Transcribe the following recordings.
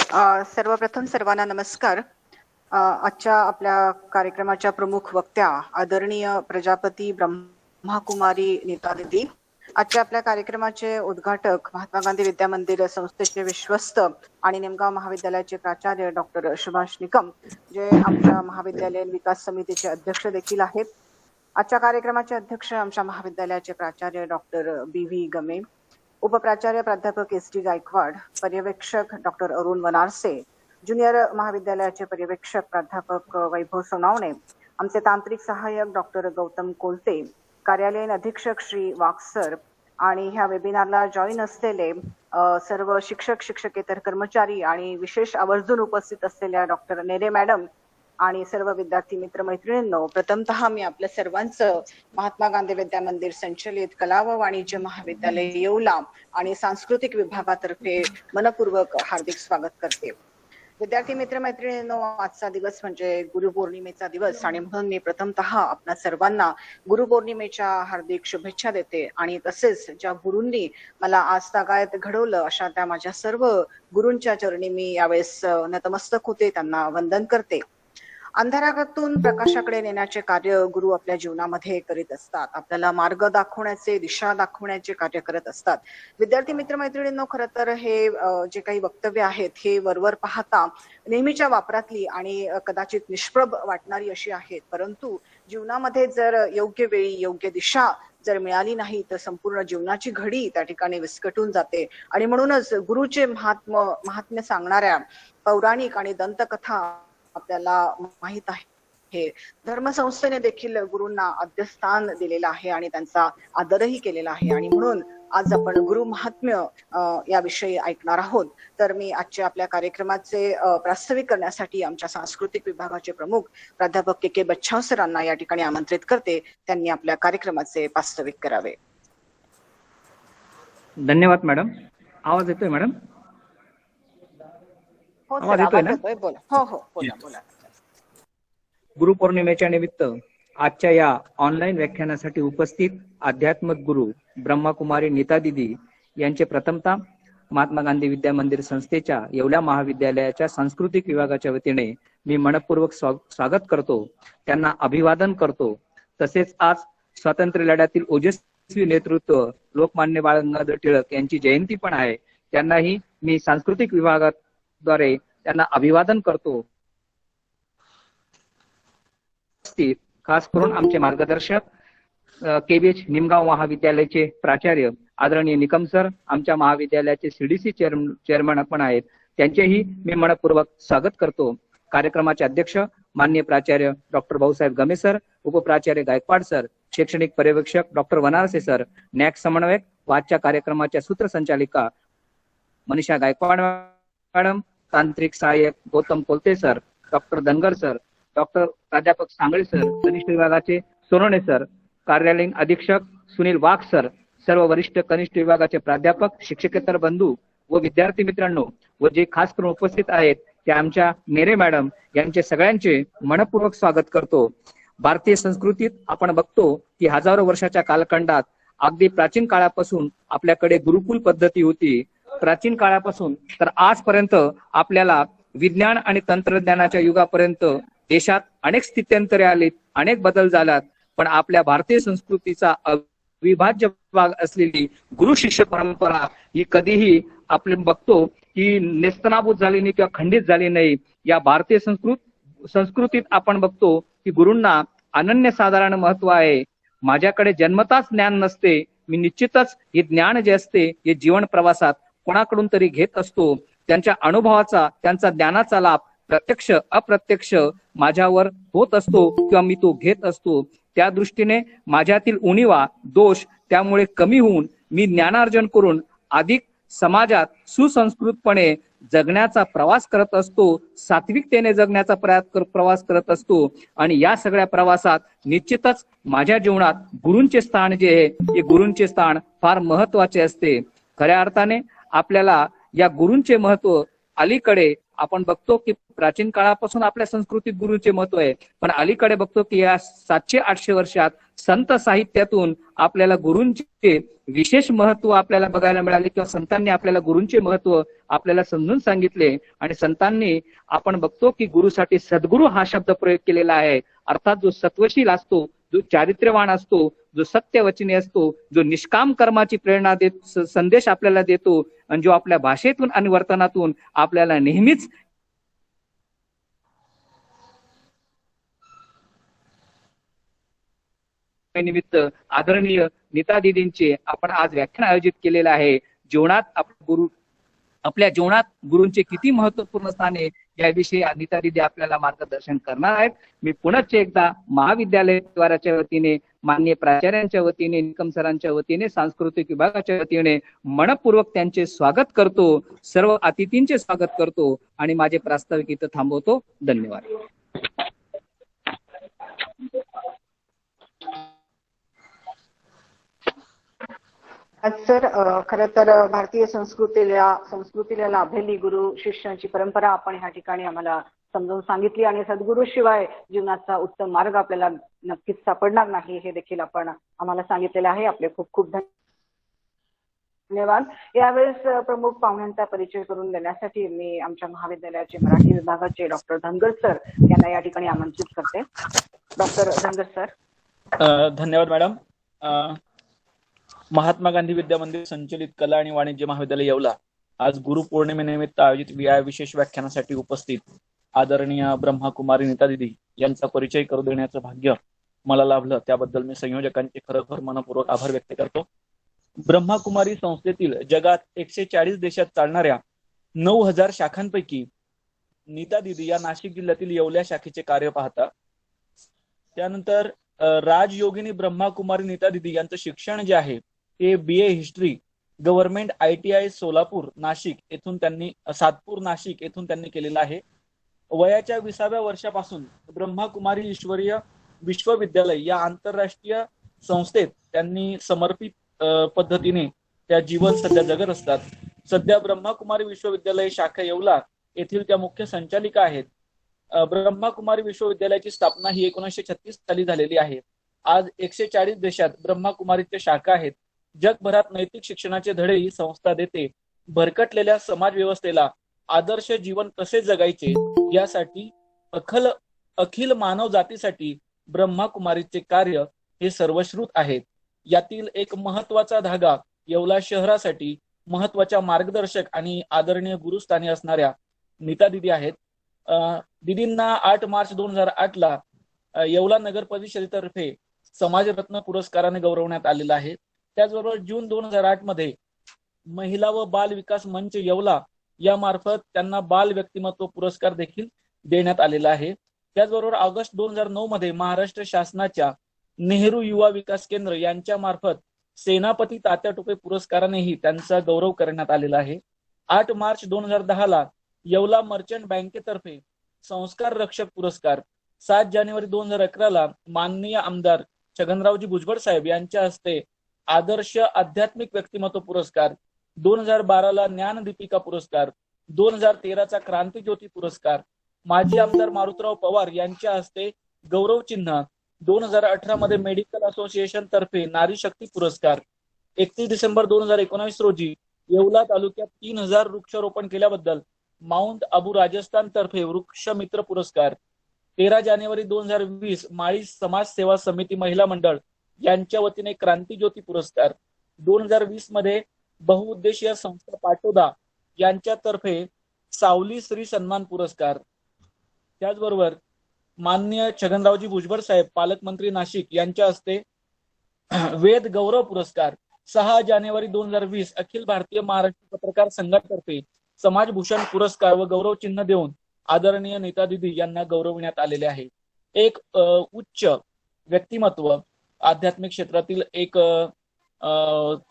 सर्वप्रथम सर्वांना नमस्कार। आजच्या आपल्या कार्यक्रमाच्या प्रमुख वक्त्या आदरणीय प्रजापती ब्रह्माकुमारी नीता दीदी, आजच्या आपल्या कार्यक्रमाचे उद्घाटक महात्मा गांधी विद्या मंदिर संस्थेचे विश्वस्त आणि निमगाव महाविद्यालयाचे प्राचार्य डॉक्टर सुभाष निकम, जे आमच्या महाविद्यालयीन विकास समितीचे अध्यक्ष देखील आहेत। आजच्या कार्यक्रमाचे अध्यक्ष आमच्या महाविद्यालयाचे प्राचार्य डॉक्टर बी.व्ही. गमे, उपप्राचार्य प्राध्यापक एस.टी. गायकवाड, पर्यवेक्षक डॉक्टर अरुण वनारसे, ज्युनियर महाविद्यालयाचे पर्यवेक्षक प्राध्यापक वैभव सोनावणे, आमचे तांत्रिक सहाय्यक डॉक्टर गौतम कोलते, कार्यालयीन अधीक्षक श्री वाकसर आणि ह्या वेबिनारला जॉईन असलेले सर्व शिक्षक शिक्षकेतर कर्मचारी आणि विशेष आवर्जून उपस्थित असलेल्या डॉक्टर नेरे मॅडम आणि सर्व विद्यार्थी मित्र मैत्रिणींनो, प्रथमतः मी आपल्या सर्वांचं महात्मा गांधी विद्या मंदिर संचलित कला व वाणिज्य महाविद्यालय येवला आणि सांस्कृतिक विभागातर्फे मनपूर्वक हार्दिक स्वागत करते। विद्यार्थी मित्र मैत्रिणींनो, आजचा दिवस म्हणजे गुरुपौर्णिमेचा दिवस आणि म्हणून मी प्रथमतः आपल्या सर्वांना गुरुपौर्णिमेच्या हार्दिक शुभेच्छा देते आणि तसेच ज्या गुरूंनी मला आज तागायत घडवलं अशा त्या माझ्या सर्व गुरूंच्या चरणी मी यावेळेस नतमस्तक होते, त्यांना वंदन करते। अंधारातून प्रकाशाकडे नेण्याचे कार्य गुरु आपल्या जीवनामध्ये करीत असतात, आपल्याला मार्ग दाखवण्याचे, दिशा दाखवण्याचे कार्य करत असतात। विद्यार्थी मित्रमैत्रिणींनो, खरं तर हे जे काही वक्तव्य आहेत हे वरवर पाहता नेहमीच्या वापरातली आणि कदाचित निष्प्रभ वाटणारी अशी आहेत, परंतु जीवनामध्ये जर योग्य वेळी योग्य दिशा जर मिळाली नाही तर संपूर्ण जीवनाची घडी त्या ठिकाणी विस्कटून जाते। आणि म्हणूनच गुरुचे महात्म्य सांगणाऱ्या पौराणिक आणि दंतकथा आपल्याला माहित आहे। धर्मसंस्थेने देखील गुरूंना आद्यस्थान दिलेलं आहे आणि त्यांचा आदरही केलेला आहे आणि म्हणून आज आपण गुरु महात्म्य याविषयी ऐकणार आहोत। तर मी आजच्या आपल्या कार्यक्रमाचे प्रास्ताविक करण्यासाठी आमच्या सांस्कृतिक विभागाचे प्रमुख प्राध्यापक के बच्छाव सरांना या ठिकाणी आमंत्रित करते, त्यांनी आपल्या कार्यक्रमाचे प्रास्ताविक करावे। धन्यवाद मॅडम। आवाज येतोय मॅडम? आवाज येतोय ना? बोला। हो हो, बोला बोला। गुरुपौर्णिमेच्या निमित्त आजच्या या ऑनलाईन व्याख्यानासाठी उपस्थित आध्यात्मिक गुरु ब्रह्माकुमारी नीता दीदी यांचे प्रथमतः महात्मा गांधी विद्या मंदिर संस्थेच्या येवला महाविद्यालयाच्या सांस्कृतिक विभागाच्या वतीने मी मनपूर्वक स्वागत करतो, त्यांना अभिवादन करतो। तसेच आज स्वातंत्र्य लढ्यातील ओजस्वी नेतृत्व लोकमान्य बाळ गंगाधर टिळक यांची जयंती पण आहे, त्यांनाही मी सांस्कृतिक विभागाद्वारे त्यांना अभिवादन करतो। खास करून आमचे मार्गदर्शक केबीएच निमगाव महाविद्यालयाचे प्राचार्य आदरणीय निकम सर, आमच्या महाविद्यालयाचे सीडीसी चेअरमन पण आहेत, त्यांचेही मी मनपूर्वक स्वागत करतो। कार्यक्रमाचे अध्यक्ष माननीय प्राचार्य डॉक्टर भाऊसाहेब गमे सर, उपप्राचार्य गायकवाड सर, शैक्षणिक पर्यवेक्षक डॉक्टर वनारसे सर, नॅक समन्वयक व आजच्या कार्यक्रमाच्या सूत्रसंचालिका मनीषा गायकवाड मॅडम, तांत्रिक सहाय्यक Gautam Kolte sir, doctor Dhangar sir, doctor प्राध्यापक सांगळे सर, कनिष्ठ विभागाचे सोनवणे सर, कार्यालयीन अधीक्षक सुनील वाघ सर, सर्व वरिष्ठ कनिष्ठ विभागाचे प्राध्यापक, शिक्षकेतर बंधू व विद्यार्थी मित्रांनो व जे खास करून उपस्थित आहेत ते आमच्या नेरे मॅडम यांचे सगळ्यांचे मनपूर्वक स्वागत करतो। भारतीय संस्कृतीत आपण बघतो की हजारो वर्षाच्या कालखंडात अगदी प्राचीन काळापासून आपल्याकडे गुरुकुल पद्धती होती। प्राचीन काळापासून तर आजपर्यंत आपल्याला विज्ञान आणि तंत्रज्ञानाच्या युगापर्यंत देशात अनेक स्थित्यंतरे आलीत, अनेक बदल झालात, पण आपल्या भारतीय संस्कृतीचा अविभाज्य भाग असलेली गुरु शिष्य परंपरा ही कधीही आपण बघतो की नेस्तनाबूत झाली नाही किंवा खंडित झाली नाही। या भारतीय संस्कृतीत आपण बघतो की गुरूंना अनन्यसाधारण महत्व आहे। माझ्याकडे जन्मताच ज्ञान नसते, मी निश्चितच हे ज्ञान जे असते हे जीवन प्रवासात कोणाकडून तरी घेत असतो। त्यांच्या अनुभवाचा, त्यांचा ज्ञानाचा लाभ प्रत्यक्ष अप्रत्यक्ष माझ्यावर होत असतो किंवा मी तो घेत असतो। त्या दृष्टीने माझ्यातील उणिवा दोष त्यामुळे कमी होऊन मी ज्ञानार्जन करून अधिक समाजात सुसंस्कृतपणे जगण्याचा प्रवास करत असतो, सात्विकतेने जगण्याचा प्रवास करत असतो। आणि या सगळ्या प्रवासात निश्चितच माझ्या जीवनात गुरूंचे स्थान जे आहे ते गुरूंचे स्थान फार महत्वाचे असते। खऱ्या अर्थाने आपल्याला या गुरूंचे महत्व अलीकडे आपण बघतो की प्राचीन काळापासून आपल्या संस्कृतीत गुरुचे महत्व आहे, पण अलीकडे बघतो की या 700-800 वर्षात संत साहित्यातून आपल्याला गुरूंचे विशेष महत्व आपल्याला बघायला मिळाले, किंवा संतांनी आपल्याला गुरूंचे महत्व आपल्याला समजून सांगितले. आणि संतांनी आपण बघतो की गुरुसाठी सद्गुरू हा शब्द प्रयोग केलेला आहे. अर्थात जो सत्वशील असतो, जो चारित्र्यवान असतो, जो सत्यवचनी असतो, जो निष्काम कर्माची प्रेरणा देत संदेश आपल्याला देतो, आणि जो आपल्या भाषेतून आणि वर्तनातून आपल्याला नेहमीच निमित्त आदरणीय नीता दीदींचे आपण आज व्याख्यान आयोजित केलेलं आहे. जीवनात आपल्या जीवनात गुरूंचे किती महत्वपूर्ण स्थान आहे याविषयी नीता दीदी आपल्याला मार्गदर्शन करणार आहेत. मी पुनश्च एकदा महाविद्यालय परिवाराच्या वतीने, माननीय प्राचार्यांच्या वतीने, निकम सरांच्या वतीने, सांस्कृतिक विभागाच्या वतीने मनपूर्वक त्यांचे स्वागत करतो, सर्व अतिथींचे स्वागत करतो आणि माझे प्रास्ताविक इथं थांबवतो. धन्यवाद. सर, खरं तर भारतीय संस्कृतीला लाभलेली गुरु शिष्यांची परंपरा आपण ह्या ठिकाणी आम्हाला समजावून सांगितली, आणि सद्गुरू शिवाय जीवनाचा उत्तम मार्ग आपल्याला नक्कीच सापडणार नाही हे देखील आपण आम्हाला सांगितलेलं आहे. आपले खूप खूप धन्यवाद. यावेळेस प्रमुख पाहुण्यांचा परिचय करून देण्यासाठी मी आमच्या महाविद्यालयाचे मराठी विभागाचे डॉक्टर धनगर सर यांना या ठिकाणी आमंत्रित करते. Doctor Dhangar sir. धन्यवाद मॅडम. महात्मा गांधी विद्या मंदिर संचलित कला आणि वाणिज्य महाविद्यालय येवला आज गुरुपौर्णिमेनिमित्त आयोजित विशेष व्याख्यानासाठी उपस्थित आदरणीय ब्रह्माकुमारी नीता दीदी यांचा परिचय करून देण्याचं भाग्य मला लाभलं, त्याबद्दल मी संयोजकांचे खरोखर मनपूर्वक आभार व्यक्त करतो. ब्रह्माकुमारी संस्थेतील जगात 140 देशात चालणाऱ्या 9000 शाखांपैकी नीता दीदी या नाशिक जिल्ह्यातील येवल्या शाखेचे कार्य पाहतात. त्यानंतर राजयोगिनी ब्रह्माकुमारी नीता दीदी यांचं शिक्षण जे आहे ते BA history government ITI Solapur Nashik येथून त्यांनी सातपूर नाशिक येथून त्यांनी केलेलं आहे. वयाच्या 20व्या वर्षापासून ब्रह्माकुमारी ईश्वरीय विश्वविद्यालय या आंतरराष्ट्रीय संस्थेत त्यांनी समर्पित पद्धतीने त्या जीवन सध्या जगत असतात. सध्या ब्रह्माकुमारी विश्वविद्यालय शाखा येवला येथील त्या मुख्य संचालिका आहेत. ब्रह्माकुमारी विश्वविद्यालयाची स्थापना ही 1936 साली झालेली आहे. आज 140 देशात ब्रह्माकुमारीच्या शाखा आहेत. जगभरात नैतिक शिक्षणाचे धडे ही संस्था देते. भरकटलेल्या समाज व्यवस्थेला आदर्श जीवन कसे जगायचे यासाठी अखिल मानव जातीसाठी ब्रह्माकुमारीचे कार्य हे सर्वश्रुत आहेत. यातील एक महत्वाचा धागा येवला शहरासाठी महत्वाच्या मार्गदर्शक आणि आदरणीय गुरुस्थानी असणाऱ्या नीता दीदी आहेत. दीदींना 8 मार्च 2008 ला येवला नगर परिषदेतर्फे समाजरत्न पुरस्काराने गौरवण्यात आलेला आहे. त्याचबरोबर जून 2008 मध्ये महिला व बाल विकास मंच येवला या मार्फत त्यांना बाल व्यक्तिमत्व पुरस्कार देखील देण्यात आलेला आहे. त्याचबरोबर ऑगस्ट 2009 मध्ये महाराष्ट्र शासनाच्या नेहरू युवा विकास केंद्र यांच्या मार्फत सेनापती तात्या टोपे पुरस्कारानेही त्यांचा गौरव करण्यात आलेला आहे. 8 मार्च 2010 ला येवला मर्चंट बँकेतर्फे संस्कार रक्षक पुरस्कार, 7 जानेवारी 2011 ला माननीय आमदार छगनरावजी भुजबळ साहेब यांच्या हस्ते आदर्श आध्यात्मिक व्यक्तिमत्व पुरस्कार, 2012 ला ज्ञानदीपिका पुरस्कार, 2013 चा क्रांती ज्योती पुरस्कार, माजी आमदार मारुतराव पवार यांच्या हस्ते गौरव चिन्ह, 2018 मध्ये मेडिकल असोसिएशन तर्फे नारी शक्ती पुरस्कार, 31 डिसेंबर 2019 रोजी येवला तालुक्यात 3000 वृक्षारोपण केल्याबद्दल माउंट आबू राजस्थान तर्फे वृक्ष मित्र पुरस्कार, 13 जानेवारी 2020 माळी समाज सेवा समिती महिला मंडळ यांच्या वतीने क्रांती ज्योती पुरस्कार, 2020 मध्ये बहुउद्देशीय संस्था पाटोदा यांच्यातर्फे सावली श्री सन्मान पुरस्कार. त्याचबरोबर माननीय छगनरावजी भुजबळ साहेब पालकमंत्री नाशिक यांच्या हस्ते वेद गौरव पुरस्कार, 6 जानेवारी 2020 अखिल भारतीय महाराष्ट्र पत्रकार संघातर्फे समाजभूषण पुरस्कार व गौरव चिन्ह देऊन आदरणीय नीता दीदी यांना गौरवण्यात आलेले आहे. एक उच्च व्यक्तिमत्व, आध्यात्मिक क्षेत्रातील एक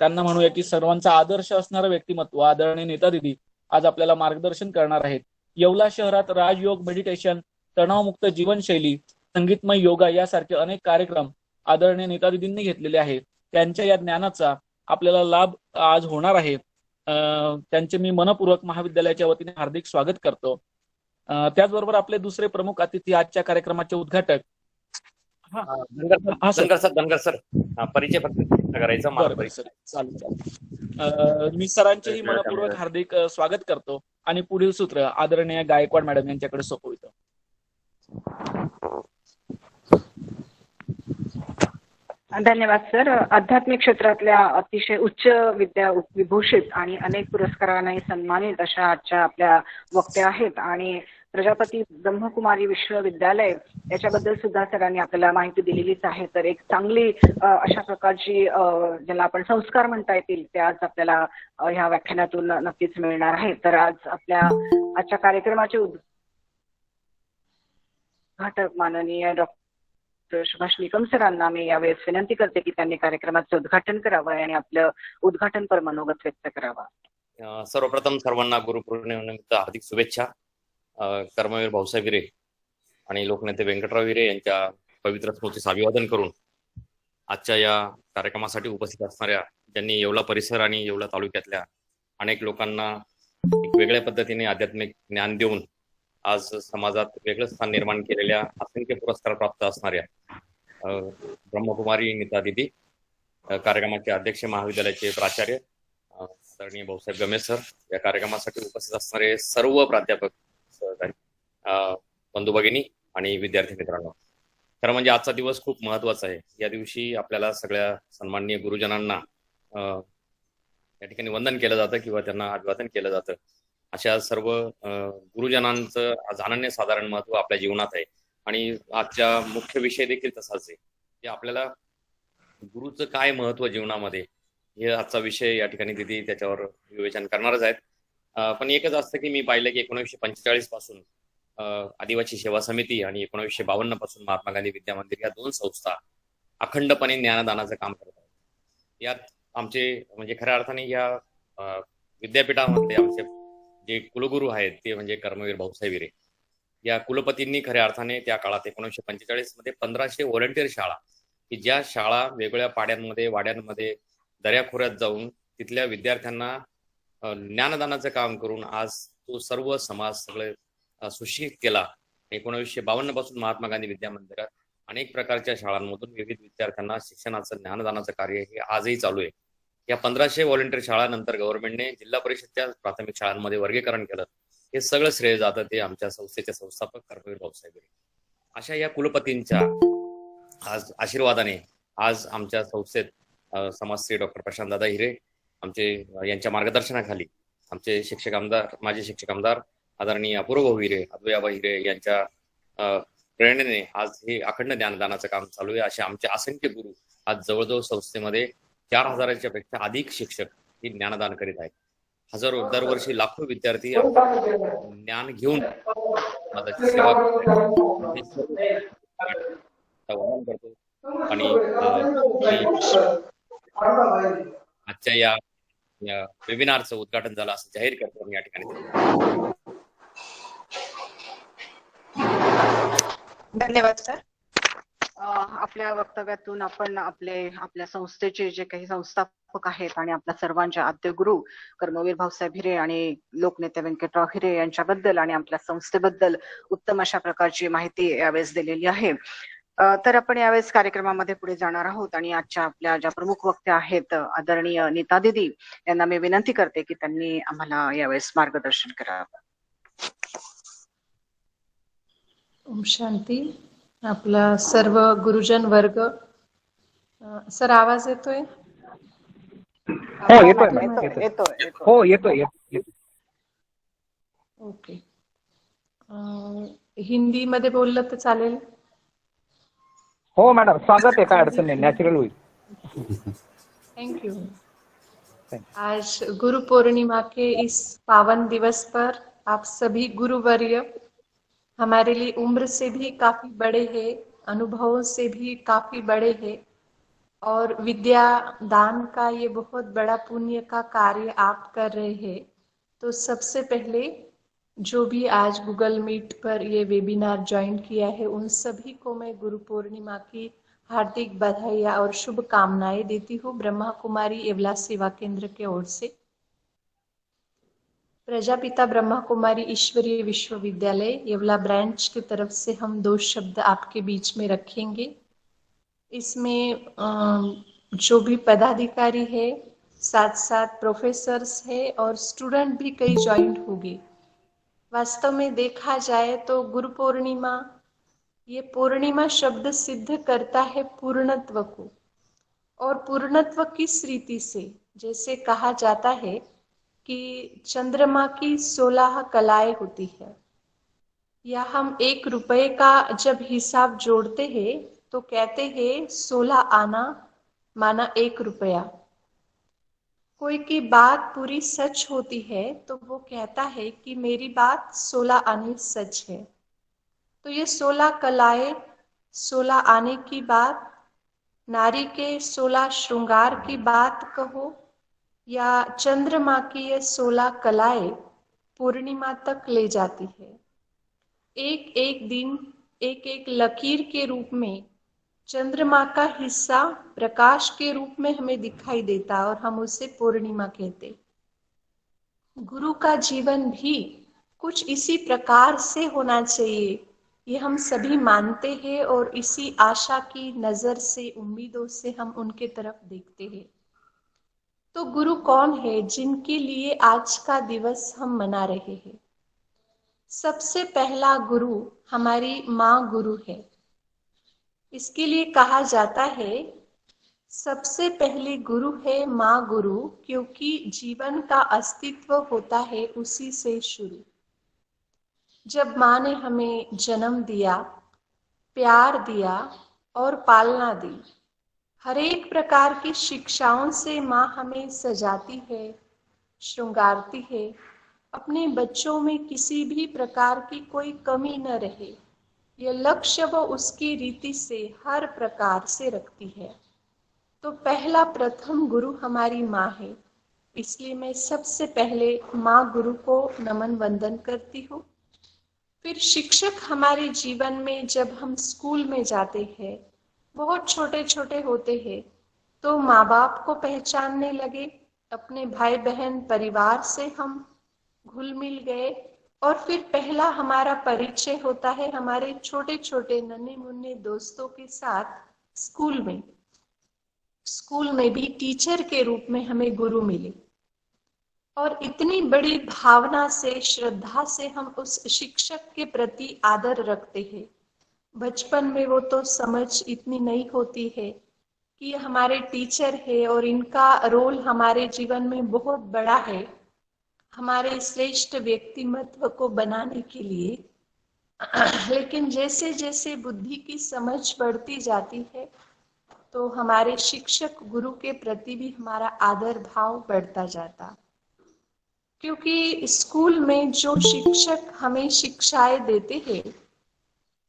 त्यांना म्हणूया की सर्वांचा आदर्श असणारं व्यक्तिमत्व आदरणीय नीता दीदी आज आपल्याला मार्गदर्शन करणार आहेत. येवला शहरात राजयोग, मेडिटेशन, तणावमुक्त जीवनशैली, संगीतमय योगा यासारखे अनेक कार्यक्रम आदरणीय नीता दीदींनी घेतलेले आहेत. त्यांच्या या ज्ञानाचा आपल्याला लाभ आज होणार आहे. त्यांचे मी मनपूर्वक महाविद्यालयाच्या वतीने हार्दिक स्वागत करतो. त्याचबरोबर आपले दुसरे प्रमुख अतिथी आजच्या कार्यक्रमाचे उद्घाटक. धनगर सर परिचय फक्त करायचा मला बरोबर सर, चालेल. मी सरांचेही मनपूर्वक हार्दिक स्वागत करतो आणि पुढील सूत्र आदरणीय गायकवाड मॅडम यांच्याकडे सोपवितो. धन्यवाद सर. आध्यात्मिक क्षेत्रातल्या अतिशय उच्च विद्या विभूषित आणि अनेक पुरस्कारांनी सन्मानित अशा आजच्या आपल्या वक्त्या आहेत आणि प्रजापती ब्रह्मकुमारी विश्वविद्यालय याच्याबद्दल सुद्धा सरांनी आपल्याला माहिती दिलेलीच आहे. तर एक चांगली अशा प्रकारची ज्याला आपण संस्कार म्हणता येतील ते आज आपल्याला ह्या व्याख्यानातून नक्कीच मिळणार आहे. तर आज आपल्या आजच्या कार्यक्रमाचे उद्घाटक माननीय डॉक्टर सुभाष निकम सरांना मी यावेळेस विनंती करते की त्यांनी कार्यक्रमाचं उद्घाटन करावं आणि आपलं उद्घाटनपर मनोगत व्यक्त करावं. सर्वप्रथम सर्वांना गुरुपौर्णिमेनिमित्त हार्दिक शुभेच्छा. कर्मवीर भाऊसाहेब हिरे आणि लोकनेते व्यंकटराव हिरे यांच्या पवित्र स्मृतीस अभिवादन करून आजच्या या कार्यक्रमासाठी उपस्थित असणाऱ्या ज्यांनी येवला परिसर आणि येवला तालुक्यातल्या अनेक लोकांना एक वेगळ्या पद्धतीने आध्यात्मिक ज्ञान देऊन आज समाजात वेगळं स्थान निर्माण केलेल्या असंख्य पुरस्कार प्राप्त असणाऱ्या ब्रह्मकुमारी नीता दिदी, कार्यक्रमाचे अध्यक्ष महाविद्यालयाचे प्राचार्य आदरणीय भाऊसाहेब गमे सर, या कार्यक्रमासाठी उपस्थित असणारे सर्व प्राध्यापक, सहकारी, बंधू भगिनी आणि विद्यार्थी मित्रांनो, खरं म्हणजे आजचा दिवस खूप महत्वाचा आहे. या दिवशी आपल्याला सगळ्या सन्माननीय गुरुजनांना या ठिकाणी वंदन केलं जातं किंवा त्यांना अभिवादन केलं जातं. अशा सर्व गुरुजनांचं आज अनन्यसाधारण महत्व आपल्या जीवनात आहे आणि आजचा मुख्य विषय देखील तसाच आहे की आपल्याला गुरुचं काय महत्व जीवनामध्ये, हे आजचा विषय या ठिकाणी दिदी त्याच्यावर विवेचन करणारच आहेत. पण एकच असतं की मी पाहिलं की 1945 पासून आदिवासी सेवा समिती आणि 1952 पासून महात्मा गांधी विद्या मंदिर या दोन संस्था अखंडपणे ज्ञानदानाचं काम करत आहेत. यात आमचे म्हणजे खऱ्या अर्थाने या विद्यापीठामध्ये आमचे जे कुलगुरू आहेत ते म्हणजे कर्मवीर भाऊसाहेब हिरे. या कुलपतींनी खऱ्या अर्थाने त्या काळात 1945 मध्ये 1500 व्हॉलंटियर शाळा, की ज्या शाळा वेगवेगळ्या पाड्यांमध्ये वाड्यांमध्ये दऱ्याखोऱ्यात जाऊन तिथल्या विद्यार्थ्यांना ज्ञानदानाचं काम करून आज तो सर्व समाज सगळे सुशिक्षित केला. 1952 पासून महात्मा गांधी विद्या मंदिरात अनेक प्रकारच्या शाळांमधून विविध विद्यार्थ्यांना शिक्षणाचं ज्ञानदानाचं कार्य हे आजही चालू आहे. या 1500 व्हॉलंटियर शाळानंतर गव्हर्नमेंटने जिल्हा परिषदच्या प्राथमिक शाळांमध्ये वर्गीकरण केलं. हे सगळं श्रेय जातं ते आमच्या संस्थेचे संस्थापक कर्मवीर भाऊसाहेब हिरे. अशा या कुलपतींच्या आज आशीर्वादाने आज आमच्या संस्थेत समाजश्री डॉक्टर प्रशांत दादा हिरे आमचे यांच्या मार्गदर्शनाखाली आमचे शिक्षक आमदार, माजी शिक्षक आमदार आदरणीय अपूर्व भाऊ हिरे, अद्वयाबा हिरे यांच्या प्रेरणेने आज हे अखंड ज्ञानदानाचं काम चालू आहे. असे आमचे असंख्य गुरु आज जवळजवळ संस्थेमध्ये 4000च्या पेक्षा अधिक शिक्षक ही ज्ञानदान करीत आहेत. हजारो दरवर्षी लाखो विद्यार्थी ज्ञान घेऊन माझी सेवा करतो आणि आजच्या या वेबिनारचं उद्घाटन झालं असं जाहीर करतो या ठिकाणी. धन्यवाद सर. आपल्या वक्तव्यातून आपण आपल्या संस्थेचे जे काही संस्थापक आहेत आणि आपल्या सर्वांच्या आद्य गुरु कर्मवीर भाऊसाहेब हिरे आणि लोकनेते व्यंकटराव हिरे यांच्याबद्दल आणि आपल्या संस्थेबद्दल उत्तम अशा प्रकारची माहिती यावेळेस दिलेली आहे. तर आपण यावेळेस कार्यक्रमामध्ये पुढे जाणार आहोत आणि आजच्या आपल्या ज्या प्रमुख वक्त्या आहेत आदरणीय नीता दिदी यांना मी विनंती करते की त्यांनी आम्हाला यावेळेस मार्गदर्शन करावं. ओम शांती. आपला सर्व गुरुजन वर्ग, सर आवाज येतोय? हो येतोय. हो येतोय. ओके. हिंदी मध्ये बोललं तर चालेल? हो मॅडम, स्वागत है, काय अडचण नहीं, नेचुरल हुई. Thank you. आज गुरु पूर्णिमा के इस पावन दिवस पर आप सभी गुरुवर्य हमारे लिए उम्र से भी काफी बड़े हैं, अनुभवों से भी काफी बड़े हैं और विद्या दान का ये बहुत बड़ा पुण्य का कार्य आप कर रहे हैं. तो सबसे पहले जो भी आज गूगल मीट पर ये वेबिनार ज्वाइन किया है उन सभी को मैं गुरु पूर्णिमा की हार्दिक बधाई और शुभकामनाएं देती हूँ ब्रह्मा कुमारी येवला सेवा केंद्र के ओर से. प्रजापिता ब्रह्मा कुमारी ईश्वरीय विश्वविद्यालय येवला ब्रांच की तरफ से हम 2 शब्द आपके बीच में रखेंगे। इसमें जो भी पदाधिकारी है, साथ साथ प्रोफेसर्स है और स्टूडेंट भी कई ज्वाइंट होंगे। वास्तव में देखा जाए तो गुरु पूर्णिमा, ये पूर्णिमा शब्द सिद्ध करता है पूर्णत्व को, और पूर्णत्व किस रीति से, जैसे कहा जाता है कि चंद्रमा की 16 कलाएं होती है, या हम 1 रुपए का जब हिसाब जोड़ते हैं तो कहते हैं 16 आना माना 1 रुपया। कोई की बात पूरी सच होती है तो वो कहता है कि मेरी बात 16 आने सच है। तो ये 16 कलाएं, 16 आने की बात, नारी के 16 श्रृंगार की बात कहो, या चंद्रमा की ये 16 कलाएं पूर्णिमा तक ले जाती है। एक एक दिन, एक एक लकीर के रूप में चंद्रमा का हिस्सा प्रकाश के रूप में हमें दिखाई देता और हम उसे पूर्णिमा कहते। गुरु का जीवन भी कुछ इसी प्रकार से होना चाहिए, ये हम सभी मानते हैं और इसी आशा की नजर से, उम्मीदों से हम उनके तरफ देखते हैं। तो गुरु कौन है जिनके लिए आज का दिवस हम मना रहे हैं? सबसे पहला गुरु हमारी माँ गुरु है। इसके लिए कहा जाता है सबसे पहले गुरु है माँ गुरु, क्योंकि जीवन का अस्तित्व होता है उसी से शुरू। जब माँ ने हमें जन्म दिया, प्यार दिया और पालना दी, हर एक प्रकार की शिक्षाओं से माँ हमें सजाती है, श्रृंगारती है, अपने बच्चों में किसी भी प्रकार की कोई कमी न रहे, यह लक्ष्य वो उसकी रीति से हर प्रकार से रखती है। तो पहला प्रथम गुरु हमारी माँ है, इसलिए मैं सबसे पहले माँ गुरु को नमन वंदन करती हूँ। फिर शिक्षक हमारे जीवन में, जब हम स्कूल में जाते हैं, बहुत छोटे छोटे होते हैं, तो माँ बाप को पहचानने लगे, अपने भाई बहन परिवार से हम घुल मिल गए, और फिर पहला हमारा परिचय होता है हमारे छोटे छोटे नन्हे मुन्ने दोस्तों के साथ स्कूल में। स्कूल में भी टीचर के रूप में हमें गुरु मिले, और इतनी बड़ी भावना से, श्रद्धा से हम उस शिक्षक के प्रति आदर रखते हैं। बचपन में वो तो समझ इतनी नहीं होती है कि हमारे टीचर है और इनका रोल हमारे जीवन में बहुत बड़ा है, हमारे श्रेष्ठ व्यक्तिमत्व को बनाने के लिए। लेकिन जैसे जैसे बुद्धि की समझ बढ़ती जाती है, तो हमारे शिक्षक गुरु के प्रति भी हमारा आदर भाव बढ़ता जाता, क्योंकि स्कूल में जो शिक्षक हमें शिक्षाएं देते हैं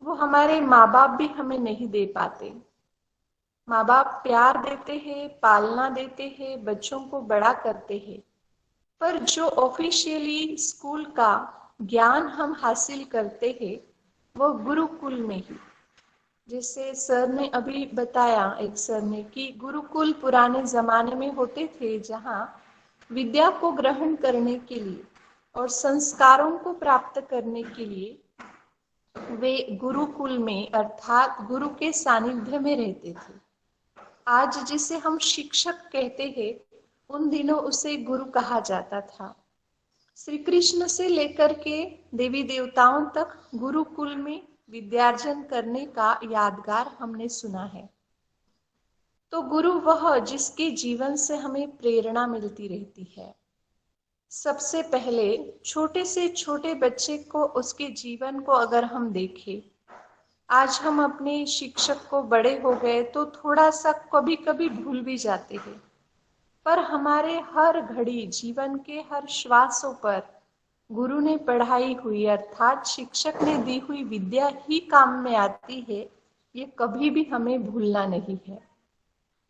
वो हमारे माँ बाप भी हमें नहीं दे पाते। माँ बाप प्यार देते हैं, पालना देते हैं, बच्चों को बड़ा करते हैं, पर जो ऑफिशियली स्कूल का ज्ञान हम हासिल करते हैं वो गुरुकुल में ही। जैसे सर ने अभी बताया, एक सर ने, कि गुरुकुल पुराने जमाने में होते थे, जहाँ विद्या को ग्रहण करने के लिए और संस्कारों को प्राप्त करने के लिए वे गुरुकुल में, अर्थात गुरु के सानिध्य में रहते थे। आज जिसे हम शिक्षक कहते हैं, उन दिनों उसे गुरु कहा जाता था। श्री कृष्ण से लेकर के देवी देवताओं तक गुरुकुल में विद्यार्जन करने का यादगार हमने सुना है। तो गुरु वह जिसके जीवन से हमें प्रेरणा मिलती रहती है। सबसे पहले छोटे से छोटे बच्चे को, उसके जीवन को अगर हम देखें, आज हम अपने शिक्षक को बड़े हो गए तो थोड़ा सा कभी कभी भूल भी जाते हैं, पर हमारे हर घड़ी, जीवन के हर श्वासों पर गुरु ने पढ़ाई हुई, अर्थात शिक्षक ने दी हुई विद्या ही काम में आती है, ये कभी भी हमें भूलना नहीं है।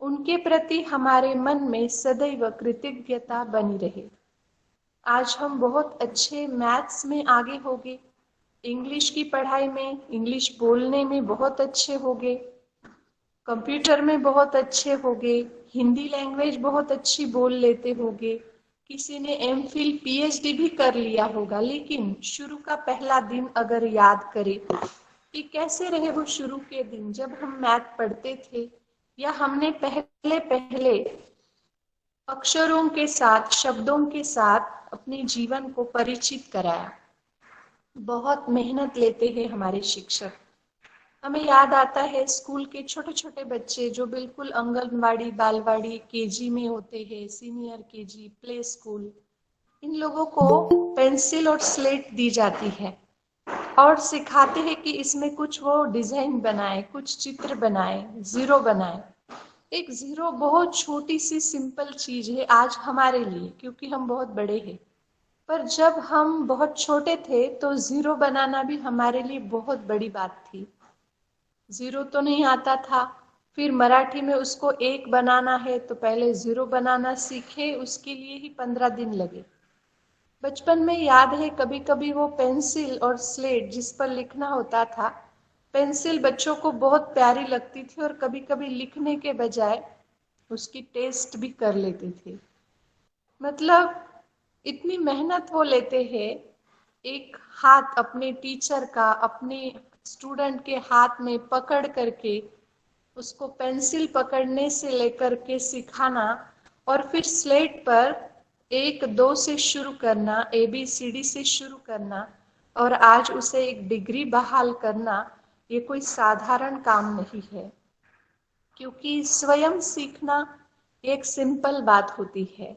उनके प्रति हमारे मन में सदैव कृतज्ञता बनी रहे। आज हम बहुत अच्छे मैथ्स में आगे हो गए, इंग्लिश की पढ़ाई में, इंग्लिश बोलने में बहुत अच्छे हो गए, कंप्यूटर में बहुत अच्छे हो गए, हिंदी लैंग्वेज बहुत अच्छी बोल लेते होंगे, किसी ने एमफिल पीएचडी भी कर लिया होगा, लेकिन शुरू का पहला दिन अगर याद करे कि कैसे रहे वो शुरू के दिन जब हम मैथ पढ़ते थे, या हमने पहले पहले अक्षरों के साथ, शब्दों के साथ अपने जीवन को परिचित कराया। बहुत मेहनत लेते हैं हमारे शिक्षक। हमें याद आता है स्कूल के छोटे छोटे बच्चे जो बिल्कुल आंगनवाड़ी, बालवाड़ी, केजी में होते हैं, senior KG, play school, in लोगों को पेंसिल और स्लेट दी जाती है और सिखाते हैं कि इसमें कुछ वो डिजाइन बनाए, कुछ चित्र बनाए, जीरो बनाए। एक जीरो बहुत छोटी सी सिंपल चीज है आज हमारे लिए, क्योंकि हम बहुत बड़े हैं। पर जब हम बहुत छोटे थे तो जीरो बनाना भी हमारे लिए बहुत बड़ी बात थी। जीरो तो नहीं आता था, फिर मराठी में उसको एक बनाना है तो पहले जीरो बनाना सीखे, उसके लिए ही 15 दिन लगे। बचपन में याद है कभी कभी वो पेंसिल और स्लेट जिस पर लिखना होता था, पेंसिल बच्चों को बहुत प्यारी लगती थी और कभी कभी लिखने के बजाय उसकी टेस्ट भी कर लेते थे। मतलब इतनी मेहनत वो लेते हैं, एक हाथ अपने टीचर का अपने स्टूडेंट के हाथ में पकड़ करके उसको पेंसिल पकड़ने से लेकर के सिखाना और फिर स्लेट पर 1 2 से शुरू करना, ABCD से शुरू करना और आज उसे एक डिग्री बहाल करना, ये कोई साधारण काम नहीं है। क्योंकि स्वयं सीखना एक सिंपल बात होती है,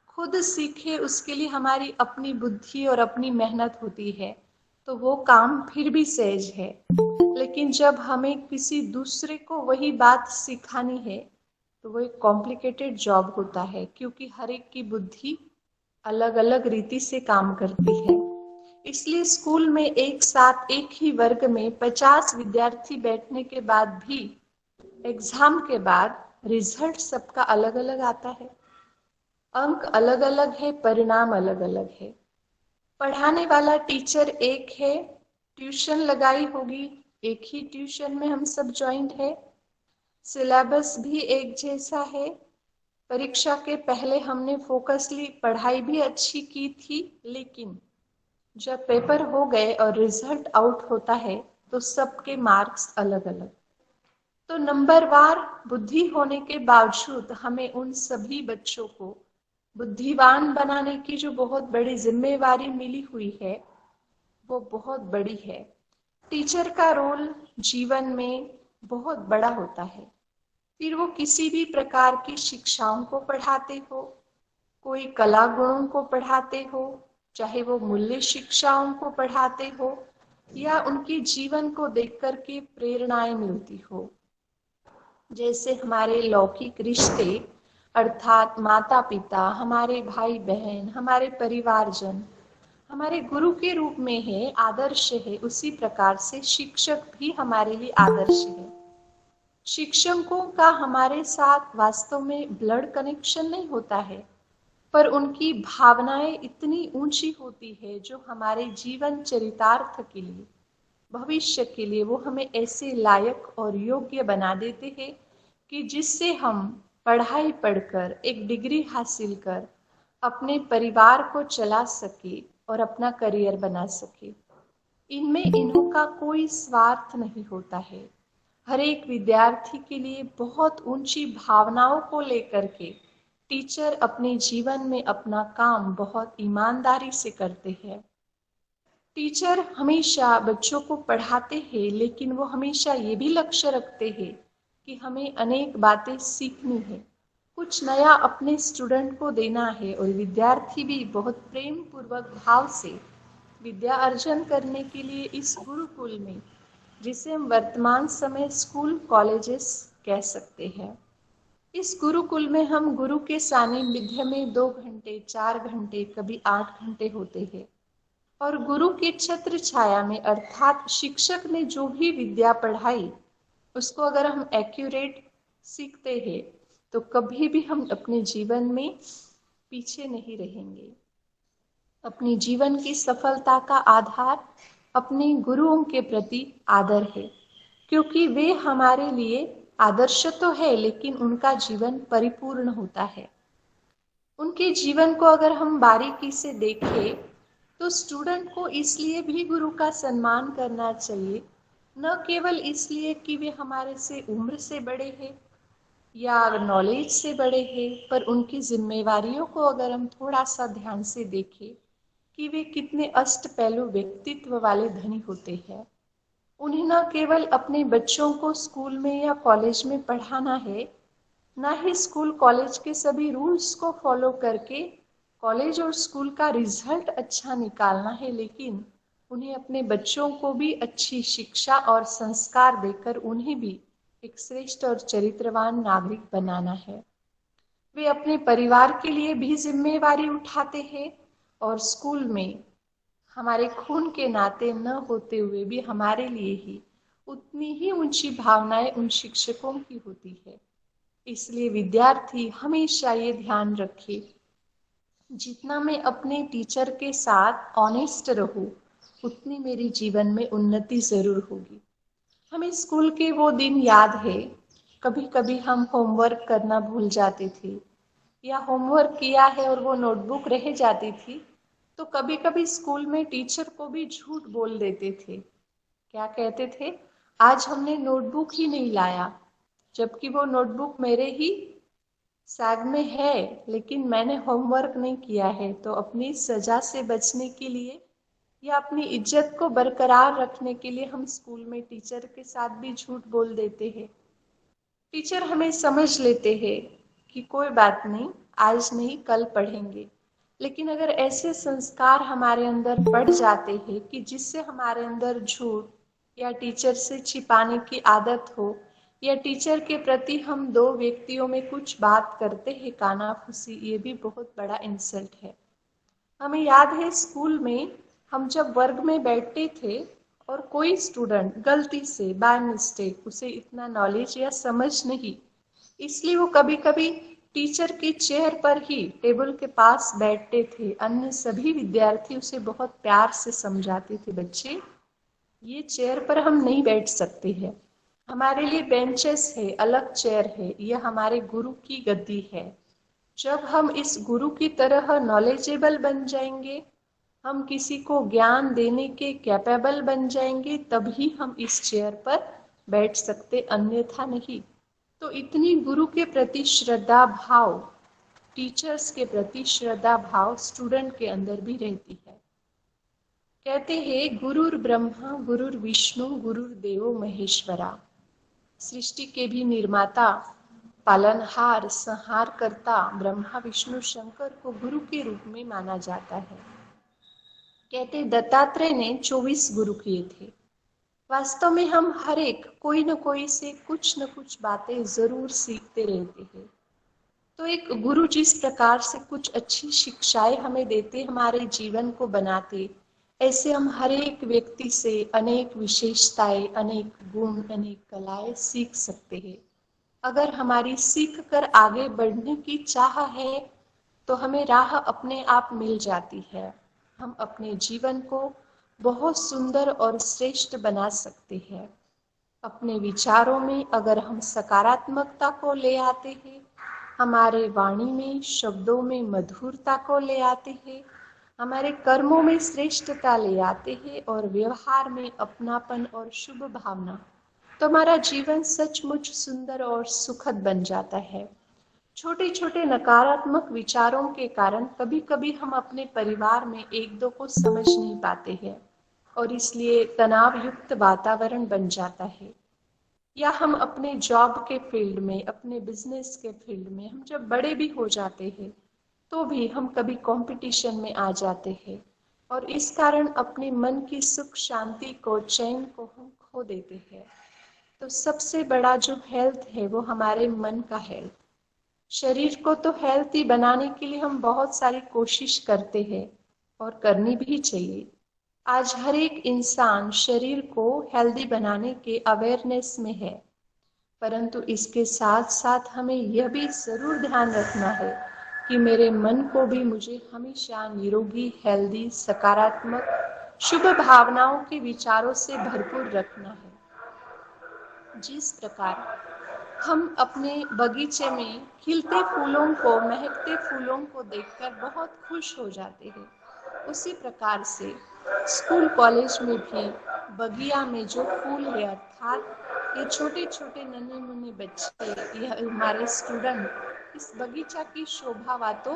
खुद सीखे उसके लिए हमारी अपनी बुद्धि और अपनी मेहनत होती है, तो वो काम फिर भी सहज है। लेकिन जब हमें किसी दूसरे को वही बात सिखानी है तो वो एक कॉम्प्लिकेटेड जॉब होता है, क्योंकि हर एक की बुद्धि अलग अलग रीति से काम करती है। इसलिए स्कूल में एक साथ एक ही वर्ग में 50 विद्यार्थी बैठने के बाद भी एग्जाम के बाद रिजल्ट सबका अलग अलग आता है। अंक अलग अलग है, परिणाम अलग अलग है। पढ़ाने वाला टीचर एक है, ट्यूशन लगाई होगी, एक ही ट्यूशन में हम सब ज्वाइंट है, सिलेबस भी एक जैसा है। परीक्षा के पहले हमने फोकस ली, पढ़ाई भी अच्छी की थी, लेकिन जब पेपर हो गए और रिजल्ट आउट होता है तो सबके मार्क्स अलग अलग। तो नंबरवार बुद्धि होने के बावजूद हमें उन सभी बच्चों को बुद्धिमान बनाने की जो बहुत बड़ी जिम्मेवारी मिली हुई है वो बहुत बड़ी है। टीचर का रोल जीवन में बहुत बड़ा होता है। फिर वो किसी भी प्रकार की शिक्षाओं को पढ़ाते हो, कोई कला गुणों को पढ़ाते हो, चाहे वो मूल्य शिक्षाओं को पढ़ाते हो या उनके जीवन को देख कर के प्रेरणाएं मिलती हो। जैसे हमारे लौकिक रिश्ते अर्थात माता पिता, हमारे भाई बहन, हमारे परिवारजन हमारे गुरु के रूप में है, आदर्श है, उसी प्रकार से शिक्षक भी हमारे लिए आदर्श है। शिक्षकों का हमारे साथ वास्तव में ब्लड कनेक्शन नहीं होता है, पर उनकी भावनाएं इतनी ऊंची होती है जो हमारे जीवन चरितार्थ के लिए, भविष्य के लिए वो हमें ऐसे लायक और योग्य बना देते हैं कि जिससे हम पढ़ाई पढ़कर एक डिग्री हासिल कर अपने परिवार को चला सके और अपना करियर बना सके। इनमें इन्हों का कोई स्वार्थ नहीं होता है। हर एक विद्यार्थी के लिए बहुत ऊंची भावनाओं को लेकर के टीचर अपने जीवन में अपना काम बहुत ईमानदारी से करते हैं। टीचर हमेशा बच्चों को पढ़ाते हैं, लेकिन वो हमेशा ये भी लक्ष्य रखते हैं कि हमें अनेक बातें सीखनी है, कुछ नया अपने स्टूडेंट को देना है और विद्यार्थी भी बहुत प्रेम पूर्वक भाव से विद्या अर्जन करने के लिए इस गुरुकुल में, जिसे हम वर्तमान समय स्कूल कॉलेजेस कह सकते हैं, इस गुरुकुल में हम गुरु के सानिध्य में 2 घंटे 4 घंटे कभी 8 घंटे होते हैं और गुरु के छत्र छाया में अर्थात शिक्षक ने जो भी विद्या पढ़ाई उसको अगर हम एक्यूरेट सीखते हैं तो कभी भी हम अपने जीवन में पीछे नहीं रहेंगे। अपनी जीवन की सफलता का आधार अपने गुरुओं के प्रति आदर है, क्योंकि वे हमारे लिए आदर्श तो है लेकिन उनका जीवन परिपूर्ण होता है। उनके जीवन को अगर हम बारीकी से देखें तो स्टूडेंट को इसलिए भी गुरु का सम्मान करना चाहिए, न केवल इसलिए कि वे हमारे से उम्र से बड़े हैं या नॉलेज से बड़े हैं, पर उनकी जिम्मेवारियों को अगर हम थोड़ा सा ध्यान से देखें कि वे कितने अष्टपैलु व्यक्तित्व वाले धनी होते हैं। उन्हें न केवल अपने बच्चों को स्कूल में या कॉलेज में पढ़ाना है, ना ही स्कूल कॉलेज के सभी रूल्स को फॉलो करके कॉलेज और स्कूल का रिजल्ट अच्छा निकालना है, लेकिन उन्हें अपने बच्चों को भी अच्छी शिक्षा और संस्कार देकर उन्हें भी एक श्रेष्ठ और चरित्रवान नागरिक बनाना है। वे अपने परिवार के लिए भी जिम्मेवारी उठाते हैं और स्कूल में हमारे खून के नाते न होते हुए भी हमारे लिए ही उतनी ही ऊंची भावनाएं उन शिक्षकों की होती है। इसलिए विद्यार्थी हमेशा ये ध्यान रखे, जितना मैं अपने टीचर के साथ ऑनेस्ट रहूं, उतनी मेरी जीवन में उन्नति जरूर होगी। हमें स्कूल के वो दिन याद है, कभी कभी हम होमवर्क करना भूल जाते थे या होमवर्क किया है और वो नोटबुक रह जाती थी, तो कभी कभी स्कूल में टीचर को भी झूठ बोल देते थे। क्या कहते थे? आज हमने नोटबुक ही नहीं लाया, जबकि वो नोटबुक मेरे ही बैग में है, लेकिन मैंने होमवर्क नहीं किया है। तो अपनी सजा से बचने के लिए या अपनी इज्जत को बरकरार रखने के लिए हम स्कूल में टीचर के साथ भी झूठ बोल देते हैं। टीचर हमें समझ लेते हैं कि कोई बात नहीं, आज नहीं कल पढ़ेंगे, लेकिन अगर ऐसे संस्कार हमारे अंदर पड़ जाते हैं कि जिससे हमारे अंदर झूठ या टीचर से छिपाने की आदत हो, या टीचर के प्रति हम दो व्यक्तियों में कुछ बात करते हैं कानाफूसी, ये भी बहुत बड़ा इंसल्ट है। हमें याद है स्कूल में हम जब वर्ग में बैठते थे और कोई स्टूडेंट गलती से बाय मिस्टेक, उसे इतना नॉलेज या समझ नहीं, इसलिए वो कभी कभी टीचर की चेयर पर ही टेबल के पास बैठते थे। अन्य सभी विद्यार्थी उसे बहुत प्यार से समझाते थे, बच्चे ये चेयर पर हम नहीं बैठ सकते हैं, हमारे लिए बेंचेस है, अलग चेयर है, यह हमारे गुरु की गद्दी है। जब हम इस गुरु की तरह नॉलेजेबल बन जाएंगे, हम किसी को ज्ञान देने के कैपेबल बन जाएंगे, तभी हम इस चेयर पर बैठ सकते, अन्यथा नहीं। तो इतनी गुरु के प्रति श्रद्धा भाव, टीचर्स के प्रति श्रद्धा भाव स्टूडेंट के अंदर भी रहती है। कहते हैं गुरुर ब्रह्मा गुरुर विष्णु गुरुर देवो महेश्वरा, सृष्टि के भी निर्माता, पालनहार, संहार करता ब्रह्मा विष्णु शंकर को गुरु के रूप में माना जाता है। कहते दत्तात्रेय ने 24 गुरु किए थे। वास्तव में हम हर एक कोई न कोई से कुछ न कुछ बातें जरूर सीखते रहते हैं। तो एक गुरु जिस प्रकार से कुछ अच्छी शिक्षाएं हमें देते, हमारे जीवन को बनाते, ऐसे हम हर एक व्यक्ति से अनेक विशेषताएं, अनेक गुण, अनेक कलाएं सीख सकते हैं। अगर हमारी सीख कर आगे बढ़ने की चाह है तो हमें राह अपने आप मिल जाती है। हम अपने जीवन को बहुत सुंदर और श्रेष्ठ बना सकते हैं। अपने विचारों में अगर हम सकारात्मकता को ले आते हैं, हमारे वाणी में, शब्दों में मधुरता को ले आते हैं, हमारे कर्मों में श्रेष्ठता ले आते हैं और व्यवहार में अपनापन और शुभ भावना, तो हमारा जीवन सचमुच सुंदर और सुखद बन जाता है। छोटे छोटे नकारात्मक विचारों के कारण कभी कभी हम अपने परिवार में एक दो को समझ नहीं पाते हैं और इसलिए तनाव युक्त वातावरण बन जाता है। या हम अपने जॉब के फील्ड में, अपने बिजनेस के फील्ड में हम जब बड़े भी हो जाते हैं तो भी हम कभी कंपटीशन में आ जाते हैं और इस कारण अपने मन की सुख शांति को, चैन को हम खो देते हैं। तो सबसे बड़ा जो हेल्थ है वो हमारे मन का हेल्थ। शरीर को तो हेल्थी बनाने के लिए हम बहुत सारी कोशिश करते हैं और करनी भी चाहिए। आज हर एक इंसान शरीर को हेल्दी बनाने के अवेयरनेस में है, परंतु इसके साथ साथ हमें यह भी जरूर ध्यान रखना है कि मेरे मन को भी मुझे हमेशा निरोगी, हेल्दी, सकारात्मक, शुभ भावनाओं के विचारों से भरपूर रखना है। जिस प्रकार हम अपने बगीचे में खिलते फूलों को, महकते फूलों को देखकर बहुत खुश हो जाते हैं। उसी प्रकार से स्कूल कॉलेज में भी बगिया में जो फूल है, अर्थात ये छोटे छोटे नन्हे मुन्ने बच्चे, यह हमारे स्टूडेंट, इस बगीचा की शोभा तो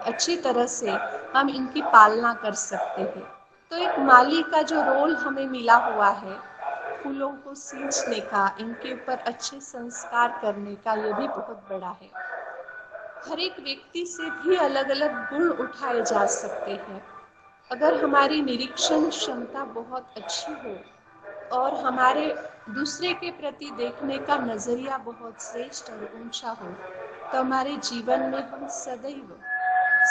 अच्छी तरह से हम इनकी पालना कर सकते हैं। तो एक माली का जो रोल हमें मिला हुआ है, फूलों को सींचने का, इनके ऊपर अच्छे संस्कार करने का, ये भी बहुत बड़ा है। हर एक व्यक्ति से भी अलग अलग गुण उठाए जा सकते हैं। अगर हमारी निरीक्षण क्षमता बहुत अच्छी हो और हमारे दूसरे के प्रति देखने का नजरिया बहुत श्रेष्ठ और ऊंचा हो, तो हमारे जीवन में हम सदैव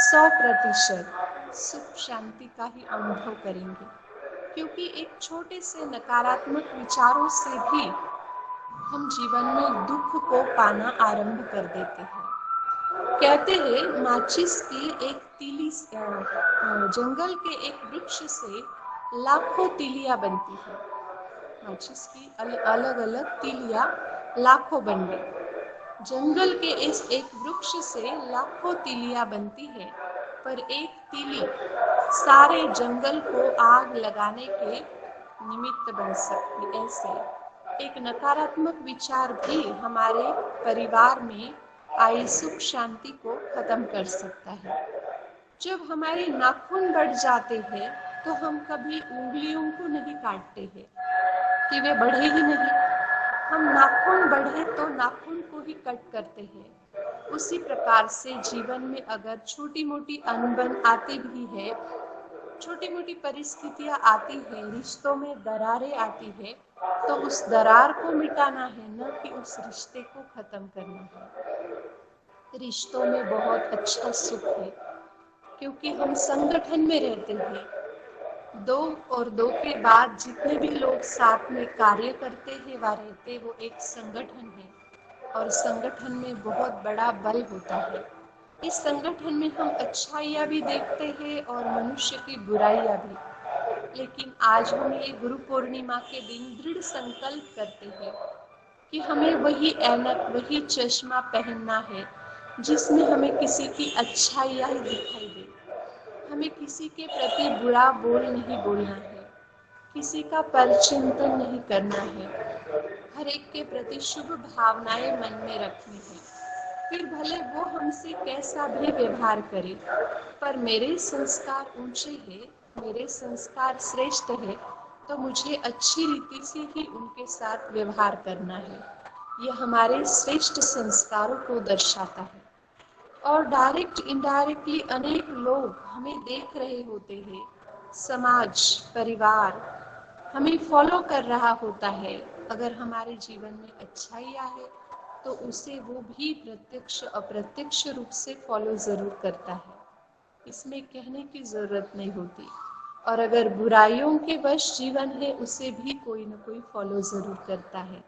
100% सुख शांति का ही अनुभव करेंगे। क्योंकि एक छोटे से नकारात्मक विचारों से भी हम जीवन में दुख को पाना आरंभ कर देते हैं। कहते हैं माचिस की एक तीली, जंगल के एक वृक्ष से लाखों तीलियां बनती है। माचिस की अलग अलग तीलियां लाखों बन गई। जंगल के इस एक वृक्ष से लाखों तीलियां बनती है, पर एक तीली सारे जंगल को आग लगाने के निमित्त बन सकती। ऐसे एक नकारात्मक विचार भी हमारे परिवार में आई सुख शांति को खत्म कर सकता है। जब हमारे नाखून बढ़ जाते हैं तो हम कभी उंगलियों को नहीं काटते हैं कि वे बढ़े ही नहीं। हम नाखून बढ़े तो नाखून को ही कट करते हैं। उसी प्रकार से जीवन में अगर छोटी मोटी अनबन आती भी है, छोटी मोटी परिस्थितियां आती है, रिश्तों में दरारें आती है, तो उस दरार को मिटाना है, न कि उस रिश्ते को खत्म करना है। रिश्तों में बहुत अच्छा सुख है, क्योंकि हम संगठन में रहते हैं। 2 और 2 के बाद जितने भी लोग साथ में कार्य करते हैं व रहते, वो एक संगठन है, और संगठन में बहुत बड़ा बल होता है। इस संगठन में हम अच्छाइयाँ भी देखते हैं और मनुष्य की बुराइयाँ भी। लेकिन आज हम ये गुरु पूर्णिमा के दिन दृढ़ संकल्प करते हैं कि हमें वही ऐनक, वही चश्मा पहनना है जिसमें हमें किसी की अच्छाइयाँ ही दिखाई दे। हमें किसी के प्रति बुरा बोल नहीं बोलना है, किसी का परचिंतन नहीं करना है, हर एक के प्रति शुभ भावनाएं मन में रखनी है। फिर भले वो हमसे कैसा भी व्यवहार करे, पर मेरे संस्कार ऊंचे हैं, मेरे संस्कार श्रेष्ठ है, तो मुझे अच्छी रीति से ही उनके साथ व्यवहार करना है। यह हमारे श्रेष्ठ संस्कारों को दर्शाता है। और डायरेक्ट इनडायरेक्टली अनेक लोग हमें देख रहे होते हैं, समाज, परिवार हमें फॉलो कर रहा होता है। अगर हमारे जीवन में अच्छाइयाँ है तो उसे वो भी प्रत्यक्ष अप्रत्यक्ष रूप से फॉलो जरूर करता है, इसमें कहने की जरूरत नहीं होती। और अगर बुराइयों के वश जीवन है, उसे भी कोई न कोई फॉलो जरूर करता है।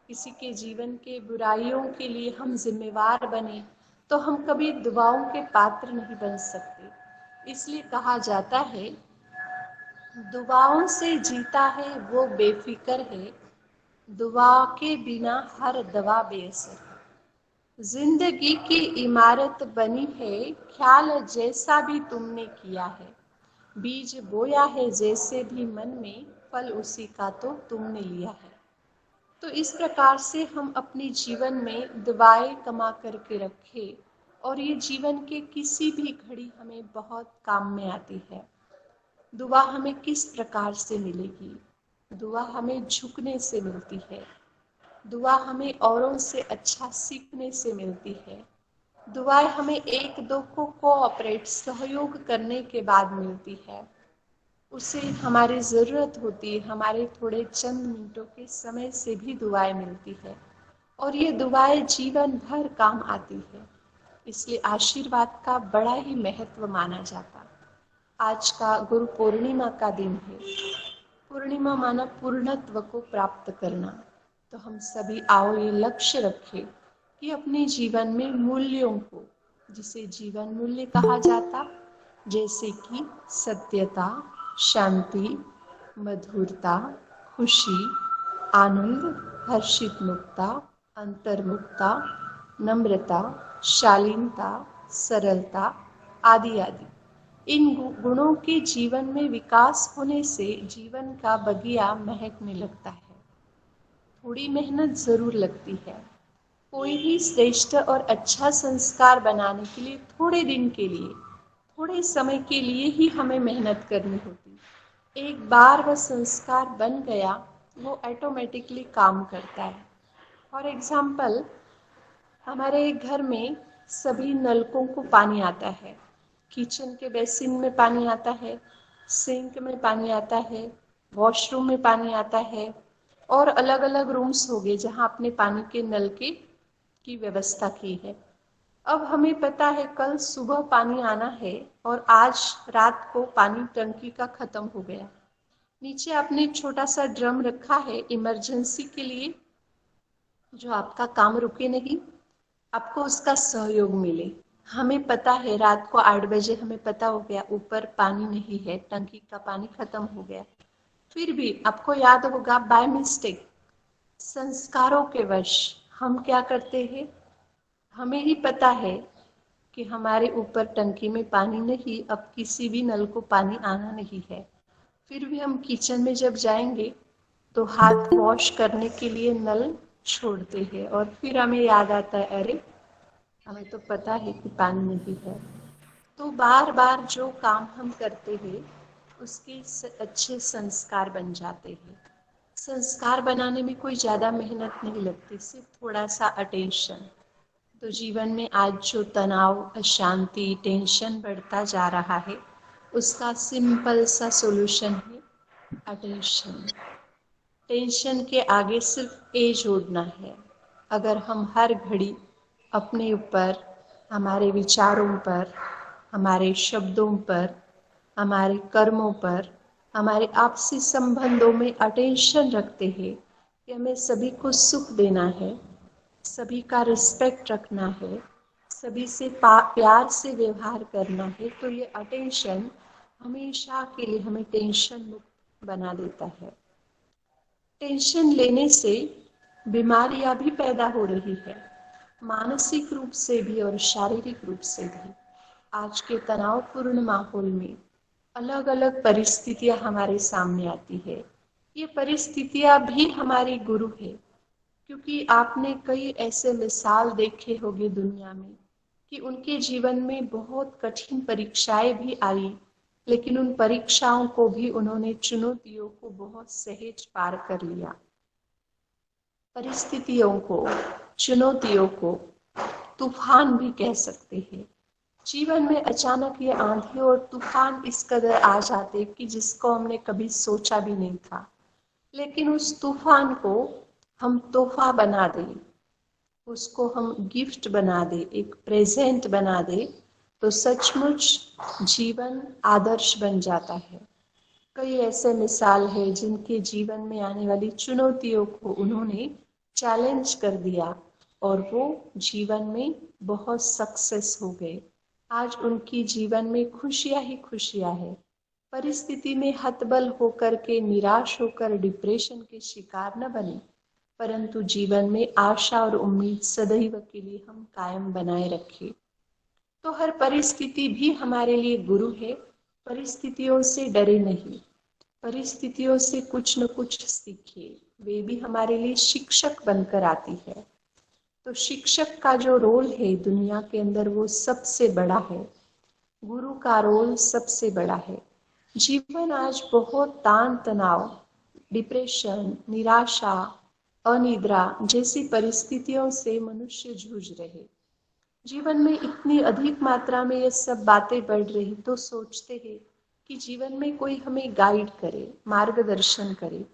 किसी के जीवन के बुराइयों के लिए हम जिम्मेवार बने तो हम कभी दुआओं के पात्र नहीं बन सकते। इसलिए कहा जाता है, दुआओं से जीता है वो बेफिक्र है, दुआ के बिना हर दवा बेअसर है। जिंदगी की इमारत बनी है, ख्याल जैसा भी तुमने किया है, बीज बोया है जैसे भी मन में, फल उसी का तो तुमने लिया है। तो इस प्रकार से हम अपने जीवन में दुआएं कमा करके रखें, और ये जीवन के किसी भी घड़ी हमें बहुत काम में आती है। दुआ हमें किस प्रकार से मिलेगी? दुआ हमें झुकने से मिलती है, दुआ हमें औरों से अच्छा सीखने से मिलती है, दुआएं हमें एक दो को कोऑपरेट, सहयोग करने के बाद मिलती है। उसे हमारी ज़रूरत होती है, हमारे थोड़े चंद मिनटों के समय से भी दुआएं मिलती है, और ये दुआएं जीवन भर काम आती है। इसलिए आशीर्वाद का बड़ा ही महत्व माना जाता। आज का गुरु पूर्णिमा का दिन है। पूर्णिमा माना पूर्णत्व को प्राप्त करना। तो हम सभी आओ ये लक्ष्य रखें कि अपने जीवन में मूल्यों को, जिसे जीवन मूल्य कहा जाता, जैसे कि सत्यता, शांति, मधुरता, खुशी, आनंद, हर्षित मुक्ता, अंतर्मुक्ता, नम्रता, शालीनता, सरलता आदि आदि। इन गुणों के जीवन में विकास होने से जीवन का बगिया महकने लगता है। थोड़ी मेहनत जरूर लगती है। कोई भी श्रेष्ठ और अच्छा संस्कार बनाने के लिए थोड़े दिन के लिए, थोड़े समय के लिए ही हमें मेहनत करनी होती। एक बार वह संस्कार बन गया, वो ऑटोमेटिकली काम करता है। फॉर एग्जाम्पल, हमारे घर में सभी नलकों को पानी आता है। किचन के बेसिन में पानी आता है, सिंक में पानी आता है, वॉशरूम में पानी आता है, और अलग अलग रूम्स हो गए जहाँ अपने पानी के नल की व्यवस्था की है। अब हमें पता है कल सुबह पानी आना है और आज रात को पानी टंकी का खत्म हो गया। नीचे आपने एक छोटा सा ड्रम रखा है इमरजेंसी के लिए, जो आपका काम रुके नहीं, आपको उसका सहयोग मिले। हमें पता है रात को 8 बजे हमें पता हो गया ऊपर पानी नहीं है, टंकी का पानी खत्म हो गया। फिर भी आपको याद होगा बाय मिस्टेक, संस्कारों के वश हम क्या करते हैं, हमें ही पता है कि हमारे ऊपर टंकी में पानी नहीं, अब किसी भी नल को पानी आना नहीं है। फिर भी हम किचन में जब जाएंगे तो हाथ वॉश करने के लिए नल छोड़ते हैं और फिर हमें याद आता है अरे हमें तो पता है कि पानी नहीं है। तो बार बार जो काम हम करते हैं उसके अच्छे संस्कार बन जाते हैं। संस्कार बनाने में कोई ज़्यादा मेहनत नहीं लगती, सिर्फ थोड़ा सा अटेंशन। तो जीवन में आज जो तनाव, अशांति, टेंशन बढ़ता जा रहा है, उसका सिंपल सा सॉल्यूशन है अटेंशन। टेंशन के आगे सिर्फ ए जोड़ना है। अगर हम हर घड़ी अपने ऊपर, हमारे विचारों पर, हमारे शब्दों पर, हमारे कर्मों पर, हमारे आपसी संबंधों में अटेंशन रखते हैं कि हमें सभी को सुख देना है, सभी का रिस्पेक्ट रखना है, सभी से प्यार से व्यवहार करना है, तो ये अटेंशन हमेशा के लिए हमें टेंशन मुक्त बना देता है। टेंशन लेने से बीमारियां भी पैदा हो रही है, मानसिक रूप से भी और शारीरिक रूप से भी। आज के तनावपूर्ण माहौल में अलग अलग परिस्थितियां हमारे सामने आती है। ये परिस्थितियां भी हमारे गुरु है, क्योंकि आपने कई ऐसे मिसाल देखे होंगे दुनिया में कि उनके जीवन में बहुत कठिन परीक्षाएं भी आई, लेकिन उन परीक्षाओं को भी उन्होंने, चुनौतियों को बहुत सहज पार कर लिया। परिस्थितियों को, चुनौतियों को तूफान भी कह सकते हैं। जीवन में अचानक ये आंधी और तूफान इस कदर आ जाते कि जिसको हमने कभी सोचा भी नहीं था, लेकिन उस तूफान को हम तोहफा बना दें, उसको हम गिफ्ट बना दे, एक प्रेजेंट बना दे, तो सचमुच जीवन आदर्श बन जाता है। कई ऐसे मिसाल है जिनके जीवन में आने वाली चुनौतियों को उन्होंने चैलेंज कर दिया और वो जीवन में बहुत सक्सेस हो गए। आज उनकी जीवन में खुशियां ही खुशियां है। परिस्थिति में हतबल होकर के, निराश होकर डिप्रेशन के शिकार न बने, परंतु जीवन में आशा और उम्मीद सदैव के लिए हम कायम बनाए रखें। तो हर परिस्थिति भी हमारे लिए गुरु है। परिस्थितियों से डरे नहीं, परिस्थितियों से कुछ न कुछ सीखिए, वे भी हमारे लिए शिक्षक बनकर आती है। तो शिक्षक का जो रोल है दुनिया के अंदर वो सबसे बड़ा है, गुरु का रोल सबसे बड़ा है। जीवन आज बहुत तान तनाव, डिप्रेशन, निराशा, अनिद्रा जैसी परिस्थितियों से मनुष्य जूझ रहे। जीवन में इतनी अधिक मात्रा में ये सब बातें बढ़ रही तो सोचते हैं कि जीवन में कोई हमें गाइड करे, मार्गदर्शन करे,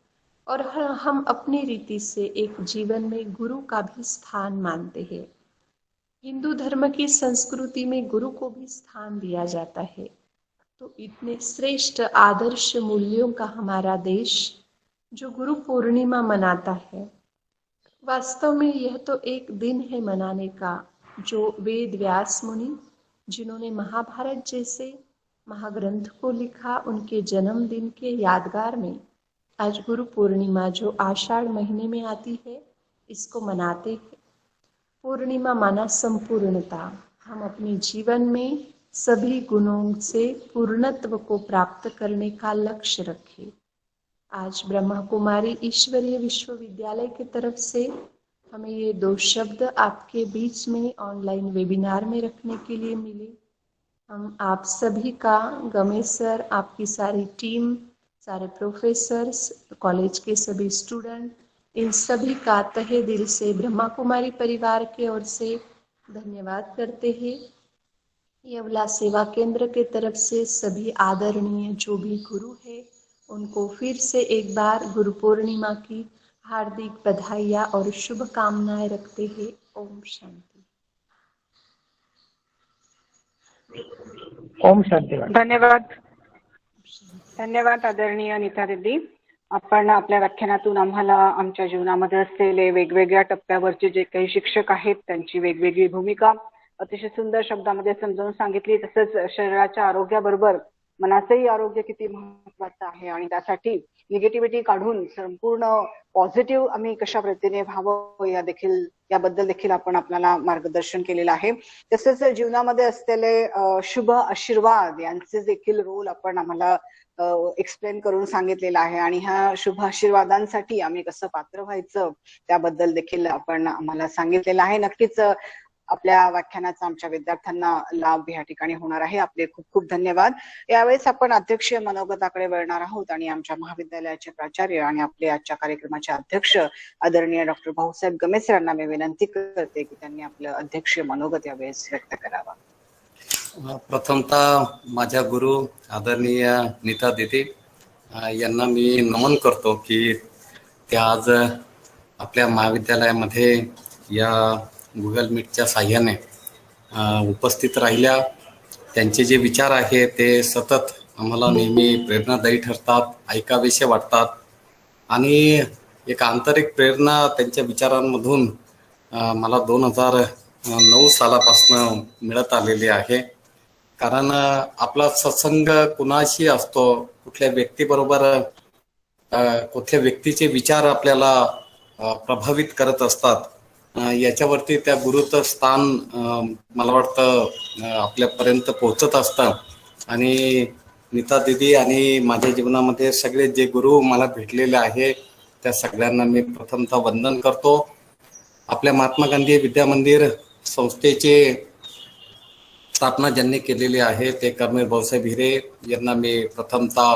और हम अपनी रीति से एक जीवन में गुरु का भी स्थान मानते हैं। हिंदू धर्म की संस्कृति में गुरु को भी स्थान दिया जाता है। तो इतने श्रेष्ठ आदर्श मूल्यों का हमारा देश जो गुरु पूर्णिमा मनाता है, वास्तव में यह तो एक दिन है मनाने का, जो वेद व्यास मुनि, जिन्होंने महाभारत जैसे महाग्रंथ को लिखा, उनके जन्मदिन के यादगार में आज गुरु पूर्णिमा जो आषाढ़ महीने में आती है, इसको मनाते हैं। पूर्णिमा माना संपूर्णता। हम अपने जीवन में सभी गुणों से पूर्णत्व को प्राप्त करने का लक्ष्य रखें। आज ब्रह्मा कुमारी ईश्वरीय विश्वविद्यालय की तरफ से हमें ये 2 शब्द आपके बीच में ऑनलाइन वेबिनार में रखने के लिए मिले। हम आप सभी का, गमेश सर, आपकी सारी टीम, सारे प्रोफेसर्स, कॉलेज के सभी स्टूडेंट, इन सभी का तहे दिल से ब्रह्मा कुमारी परिवार के ओर से धन्यवाद करते हैं। येवला सेवा केंद्र के तरफ से सभी आदरणीय जो भी गुरु है, उनको फिर से एक बार गुरु पूर्णिमा की हार्दिक बधाइयाँ और शुभकामनाएं रखते हैं। ओम शांति। ओम शांती। धन्यवाद आदरणीय नीता दीदी. आपण आपल्या व्याख्यानातून आम्हाला आमच्या जीवनामध्ये असलेले वेगवेगळ्या टप्प्यावरचे जे काही शिक्षक आहेत त्यांची वेगवेगळी भूमिका अतिशय सुंदर शब्दामध्ये समजावून सांगितली. तसंच शरीराच्या आरोग्याबरोबर मनाचंही आरोग्य किती महत्वाचं आहे आणि त्यासाठी निगेटिव्हिटी काढून संपूर्ण पॉझिटिव्ह आम्ही कशा प्रतीने व्हावं याबद्दल देखील आपण आपल्याला मार्गदर्शन केलेलं आहे. तसंच जीवनामध्ये असलेले शुभ आशीर्वाद यांचे देखील रोल आपण आम्हाला एक्सप्लेन करून सांगितलेला आहे आणि ह्या शुभ आशीर्वादांसाठी आम्ही कसं पात्र व्हायचं त्याबद्दल देखील आपण आम्हाला सांगितलेलं आहे. नक्कीच आपल्या व्याख्यानाचा आमच्या विद्यार्थ्यांना लाभ या ठिकाणी होणार आहे. आपले खूप खूप धन्यवाद. यावेळेस आपण अध्यक्षीय मनोगताकडे वळणार आहोत आणि आमच्या महाविद्यालयाचे प्राचार्य आणि आपले आजच्या कार्यक्रमाचे अध्यक्ष आदरणीय डॉक्टर भाऊसाहेब गमेस यांना मी विनंती करते की त्यांनी आपलं अध्यक्षीय मनोगत यावेळेस व्यक्त करावा. प्रथमतः माझ्या गुरु आदरणीय नीता दीदी यांना मी नमन करतो की त्या आज आपल्या महाविद्यालयामध्ये या गुगल मीटच्या साह्याने उपस्थित राहिल्या. त्यांचे जे विचार आहे ते सतत आम्हाला नेहमी प्रेरणादायी ठरतात, ऐकावेसे वाटतात आणि एक आंतरिक प्रेरणा त्यांच्या विचारांमधून मला 2009 सालापासून मिळत आलेली आहे. कारण आपला सत्संग कुणाशी असतो, कुठल्या व्यक्तीबरोबर, कुठल्या व्यक्तीचे विचार आपल्याला प्रभावित करत असतात याच्यावरती त्या गुरुचं स्थान मला वाटतं आपल्यापर्यंत पोहोचत असतं. आणि नीता दीदी आणि माझ्या जीवनामध्ये सगळे जे गुरु मला भेटलेले आहे त्या सगळ्यांना मी प्रथमतः वंदन करतो. आपल्या महात्मा गांधी विद्या मंदिर संस्थेचे स्थापना ज्यांनी केलेली आहे ते कर्नल भाऊसाहेब हिरे यांना मी प्रथमतः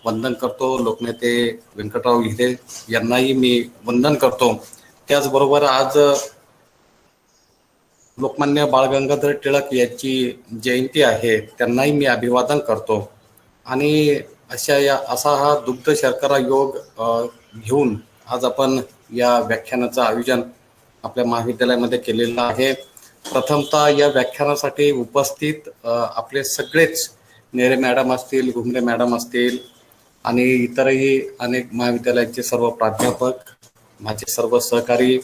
वंदन करतो. लोकनेते व्यंकटराव हिरे यांनाही मी वंदन करतो. त्याचबरोबर आज लोकमान्य बाळ गंगाधर टिळक यांची जयंती आहे, त्यांनाही मी अभिवादन करतो. आणि असा हा दुग्ध शर्करा योग घेऊन आज आपण या व्याख्यानाचं आयोजन आपल्या महाविद्यालयामध्ये केलेलं आहे. प्रथमतः या व्याख्यानासाठी उपस्थित आपले सगळेच नेरे मॅडम असतील, घुमरे मॅडम असतील आणि इतरही अनेक महाविद्यालयाचे सर्व प्राध्यापक, माझे सर्व सहकारी,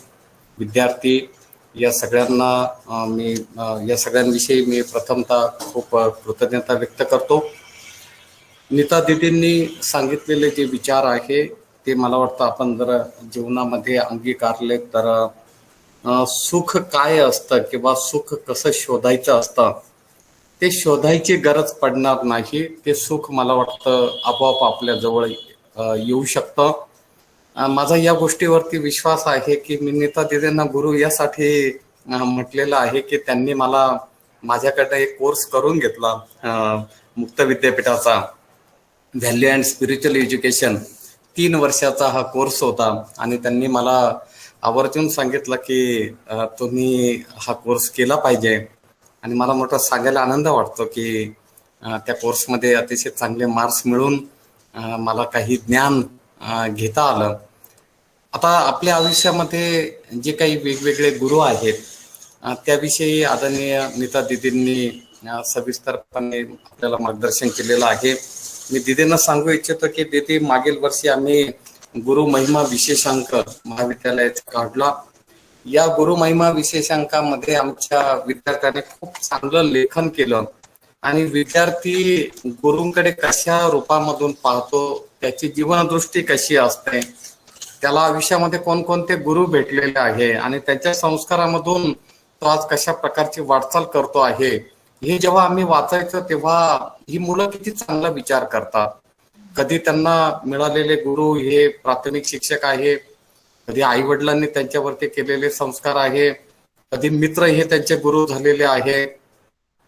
विद्यार्थी या सगळ्यांविषयी मी प्रथमतः खूप कृतज्ञता व्यक्त करतो. नीता दीदींनी सांगितलेले जे विचार आहे ते मला वाटतं आपण जर जीवनामध्ये अंगीकारले तर सुख काय असतं किंवा सुख कसं शोधायचं असतं ते शोधायची गरज पडणार नाही. ते सुख मला वाटतं आपोआप आपल्या जवळ येऊ शकतं. माझा या गोष्टीवरती विश्वास आहे की मी नीता दीदींना गुरु यासाठी म्हटलेलं आहे की त्यांनी मला माझ्याकडे एक कोर्स करून घेतला मुक्त विद्यापीठाचा व्हॅल्यू अँड स्पिरिच्युअल एज्युकेशन. 3 वर्षाचा हा कोर्स होता आणि त्यांनी मला आवर्जून सांगितलं की तुम्ही हा कोर्स केला पाहिजे. आणि मला मोठा सांगायला आनंद वाटतो की त्या कोर्समध्ये अतिशय चांगले मार्क्स मिळून मला काही ज्ञान घेता आलं. आता आपल्या आयुष्यामध्ये जे काही वेगवेगळे गुरु आहेत त्याविषयी आदरणीय नीता दीदींनी सविस्तरपणे आपल्याला मार्गदर्शन केलेलं आहे. मी दीदींना सांगू इच्छितो की दीदी मागील वर्षी आम्ही गुरु महिमा विशेषांक महाविद्यालयात काढला. या गुरु महिमा विशेषांकामध्ये आमच्या विद्यार्थ्यांनी खूप चांगलं लेखन केलं आणि विद्यार्थी गुरुंकडे कशा रूपामधून पाहतो त्याची जीवनदृष्टी कशी असते, त्याला आयुष्यामध्ये कोणकोणते गुरु भेटलेले आहे आणि त्यांच्या संस्कारामधून तो आज कशा प्रकारची वाटचाल करतो आहे, हे जेव्हा आम्ही वाचायचं तेव्हा ही मुलं किती चांगला विचार करतात. कधी त्यांना मिळालेले गुरु हे प्राथमिक शिक्षक आहे, कधी आई वडिलांनी त्यांच्यावरती केलेले संस्कार आहे, कधी मित्र हे त्यांचे गुरु झालेले आहे,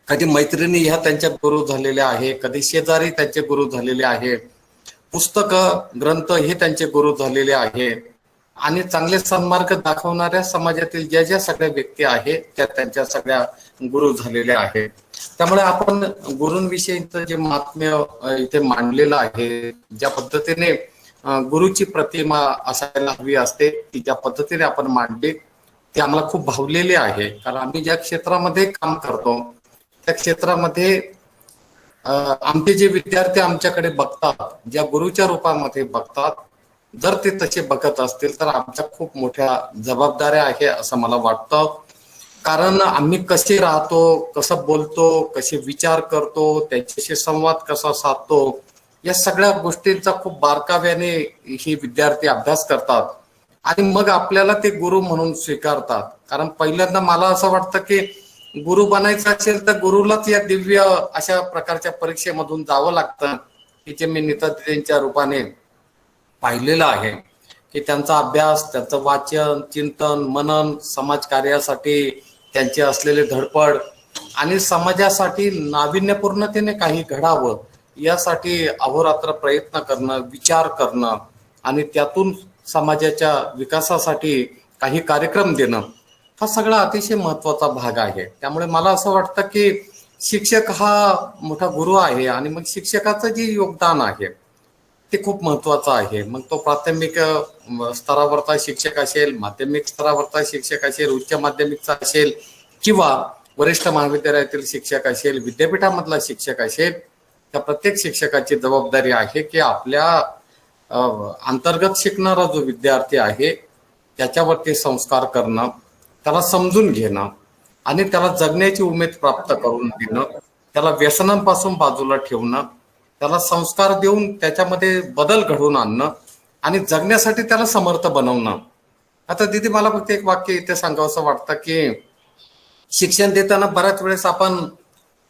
कधी मैत्रिणी ह्या त्यांच्या गुरु झालेल्या आहे, कधी शेजारी त्यांचे गुरु झालेले आहे, पुस्तक ग्रंथ हे त्यांचे गुरु झालेले आहे आणि चांगले सन्मार्ग दाखवणाऱ्या समाजातील ज्या ज्या सगळ्या व्यक्ती आहेत त्या त्यांच्या सगळ्या गुरु झालेल्या आहेत. त्यामुळे आपण गुरूंविषयीचं जे महात्म्य इथे मांडलेलं आहे, ज्या पद्धतीने गुरुची प्रतिमा असायला हवी असते ती ज्या पद्धतीने आपण मांडली ती आम्हाला खूप भावलेली आहे. कारण आम्ही ज्या क्षेत्रामध्ये काम करतो त्या क्षेत्रामध्ये आमचे जे विद्यार्थी आमच्याकडे बघतात, ज्या गुरुच्या रूपामध्ये बघतात, जर ते तसे बघत असतील तर आमच्या खूप मोठ्या जबाबदाऱ्या आहे असं मला वाटतं. कारण आम्ही कसे राहतो, कसं बोलतो, कसे विचार करतो, त्यांच्याशी संवाद कसा साधतो, या सगळ्या गोष्टींचा खूप बारकाव्याने हे विद्यार्थी अभ्यास करतात आणि मग आपल्याला ते गुरु म्हणून स्वीकारतात. कारण पहिल्यांदा मला असं वाटतं की गुरु बनायचं असेल तर गुरुलाच या दिव्य अशा प्रकारच्या परीक्षेमधून जावं लागतं, की जे मी नीता दीदींच्या रूपाने पाहिलेलं आहे की त्यांचा अभ्यास, त्यांचं वाचन, चिंतन, मनन, समाजकार्यासाठी त्यांचे असलेले धडपड आणि समाजासाठी नाविन्यपूर्णतेने काही घडावं यासाठी अहोरात्र प्रयत्न करणं, विचार करणं आणि त्यातून समाजाच्या विकासासाठी काही कार्यक्रम देणं, हा सगळा अतिशय महत्वाचा भाग आहे. त्यामुळे मला असं वाटतं की शिक्षक हा मोठा गुरु आहे आणि मग शिक्षकाचं जे योगदान आहे ते खूप महत्वाचं आहे. मग तो प्राथमिक स्तरावरचा शिक्षक असेल, माध्यमिक स्तरावरचा शिक्षक असेल, उच्च माध्यमिकचा असेल किंवा वरिष्ठ महाविद्यालयातील शिक्षक असेल, विद्यापीठामधला शिक्षक असेल, त्या प्रत्येक शिक्षकाची जबाबदारी आहे की आपल्या अंतर्गत शिकणारा जो विद्यार्थी आहे त्याच्यावरती संस्कार करणं, त्याला समजून घेणं आणि त्याला जगण्याची उमेद प्राप्त करून देणं, त्याला व्यसनांपासून बाजूला ठेवणं, त्याला संस्कार देऊन त्याच्यामध्ये बदल घडवून आणणं आणि जगण्यासाठी त्याला समर्थ बनवणं. आता दीदी मला फक्त एक वाक्य इथे सांगावंसं वाटतं की शिक्षण देताना बऱ्याच वेळेस आपण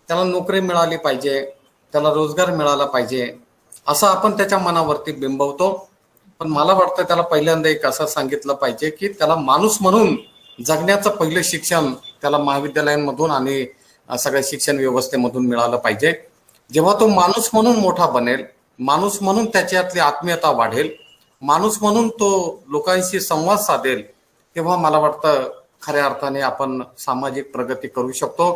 त्याला नोकरी मिळाली पाहिजे, त्याला रोजगार मिळाला पाहिजे असं आपण त्याच्या मनावरती बिंबवतो. पण मला वाटतं त्याला पहिल्यांदा एक असं सांगितलं पाहिजे की त्याला माणूस म्हणून जगण्याचं पहिलं शिक्षण त्याला महाविद्यालयांमधून आणि सगळ्या शिक्षण व्यवस्थेमधून मिळालं पाहिजे. जेव्हा तो माणूस म्हणून मोठा बनेल, माणूस म्हणून त्याच्यातली आत्मीयता वाढेल, माणूस म्हणून तो लोकांशी संवाद साधेल, तेव्हा मला वाटतं खऱ्या अर्थाने आपण सामाजिक प्रगती करू शकतो.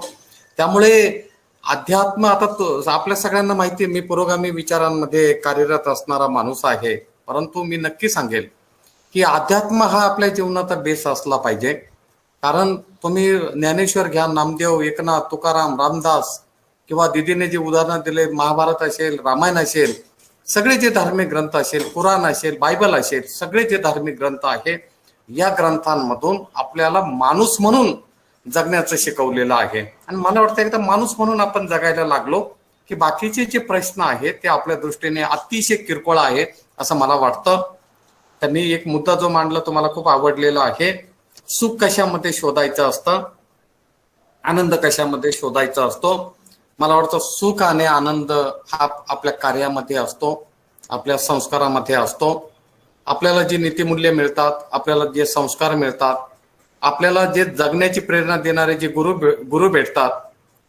त्यामुळे अध्यात्म आता आपल्या सगळ्यांना माहिती आहे, मी पुरोगामी विचारांमध्ये कार्यरत असणारा माणूस आहे, परंतु मी नक्की सांगेल की अध्यात्म हा आपल्या जीवनाचा बेस असला पाहिजे. कारण तुम्ही ज्ञानेश्वर घ्या, नामदेव, एकनाथ, तुकाराम, रामदास किंवा दीदीने जे उदाहरण दिले, महाभारत असेल, रामायण असेल, सगळे जे धार्मिक ग्रंथ असेल, कुराण असेल, बायबल असेल, सगळे जे धार्मिक ग्रंथ आहेत या ग्रंथांमधून आपल्याला माणूस म्हणून जगण्याचं शिकवलेलं आहे. आणि मला वाटतं एकदा माणूस म्हणून आपण जगायला लागलो की बाकीचे जे प्रश्न आहेत ते आपल्या दृष्टीने अतिशय किरकोळ आहेत असं मला वाटतं. त्यांनी एक मुद्दा जो मांडला तो मला खूप आवडलेला आहे. सुख कशामध्ये शोधायचं असतं, आनंद कशामध्ये शोधायचा असतो. मला वाटतं सुख आणि आनंद हा आपल्या कार्यामध्ये असतो, आपल्या संस्कारामध्ये असतो. आपल्याला जी नीतिमूल्य मिळतात, आपल्याला जे संस्कार मिळतात, आपल्याला जे जगण्याची प्रेरणा देणारे जे गुरु भेटतात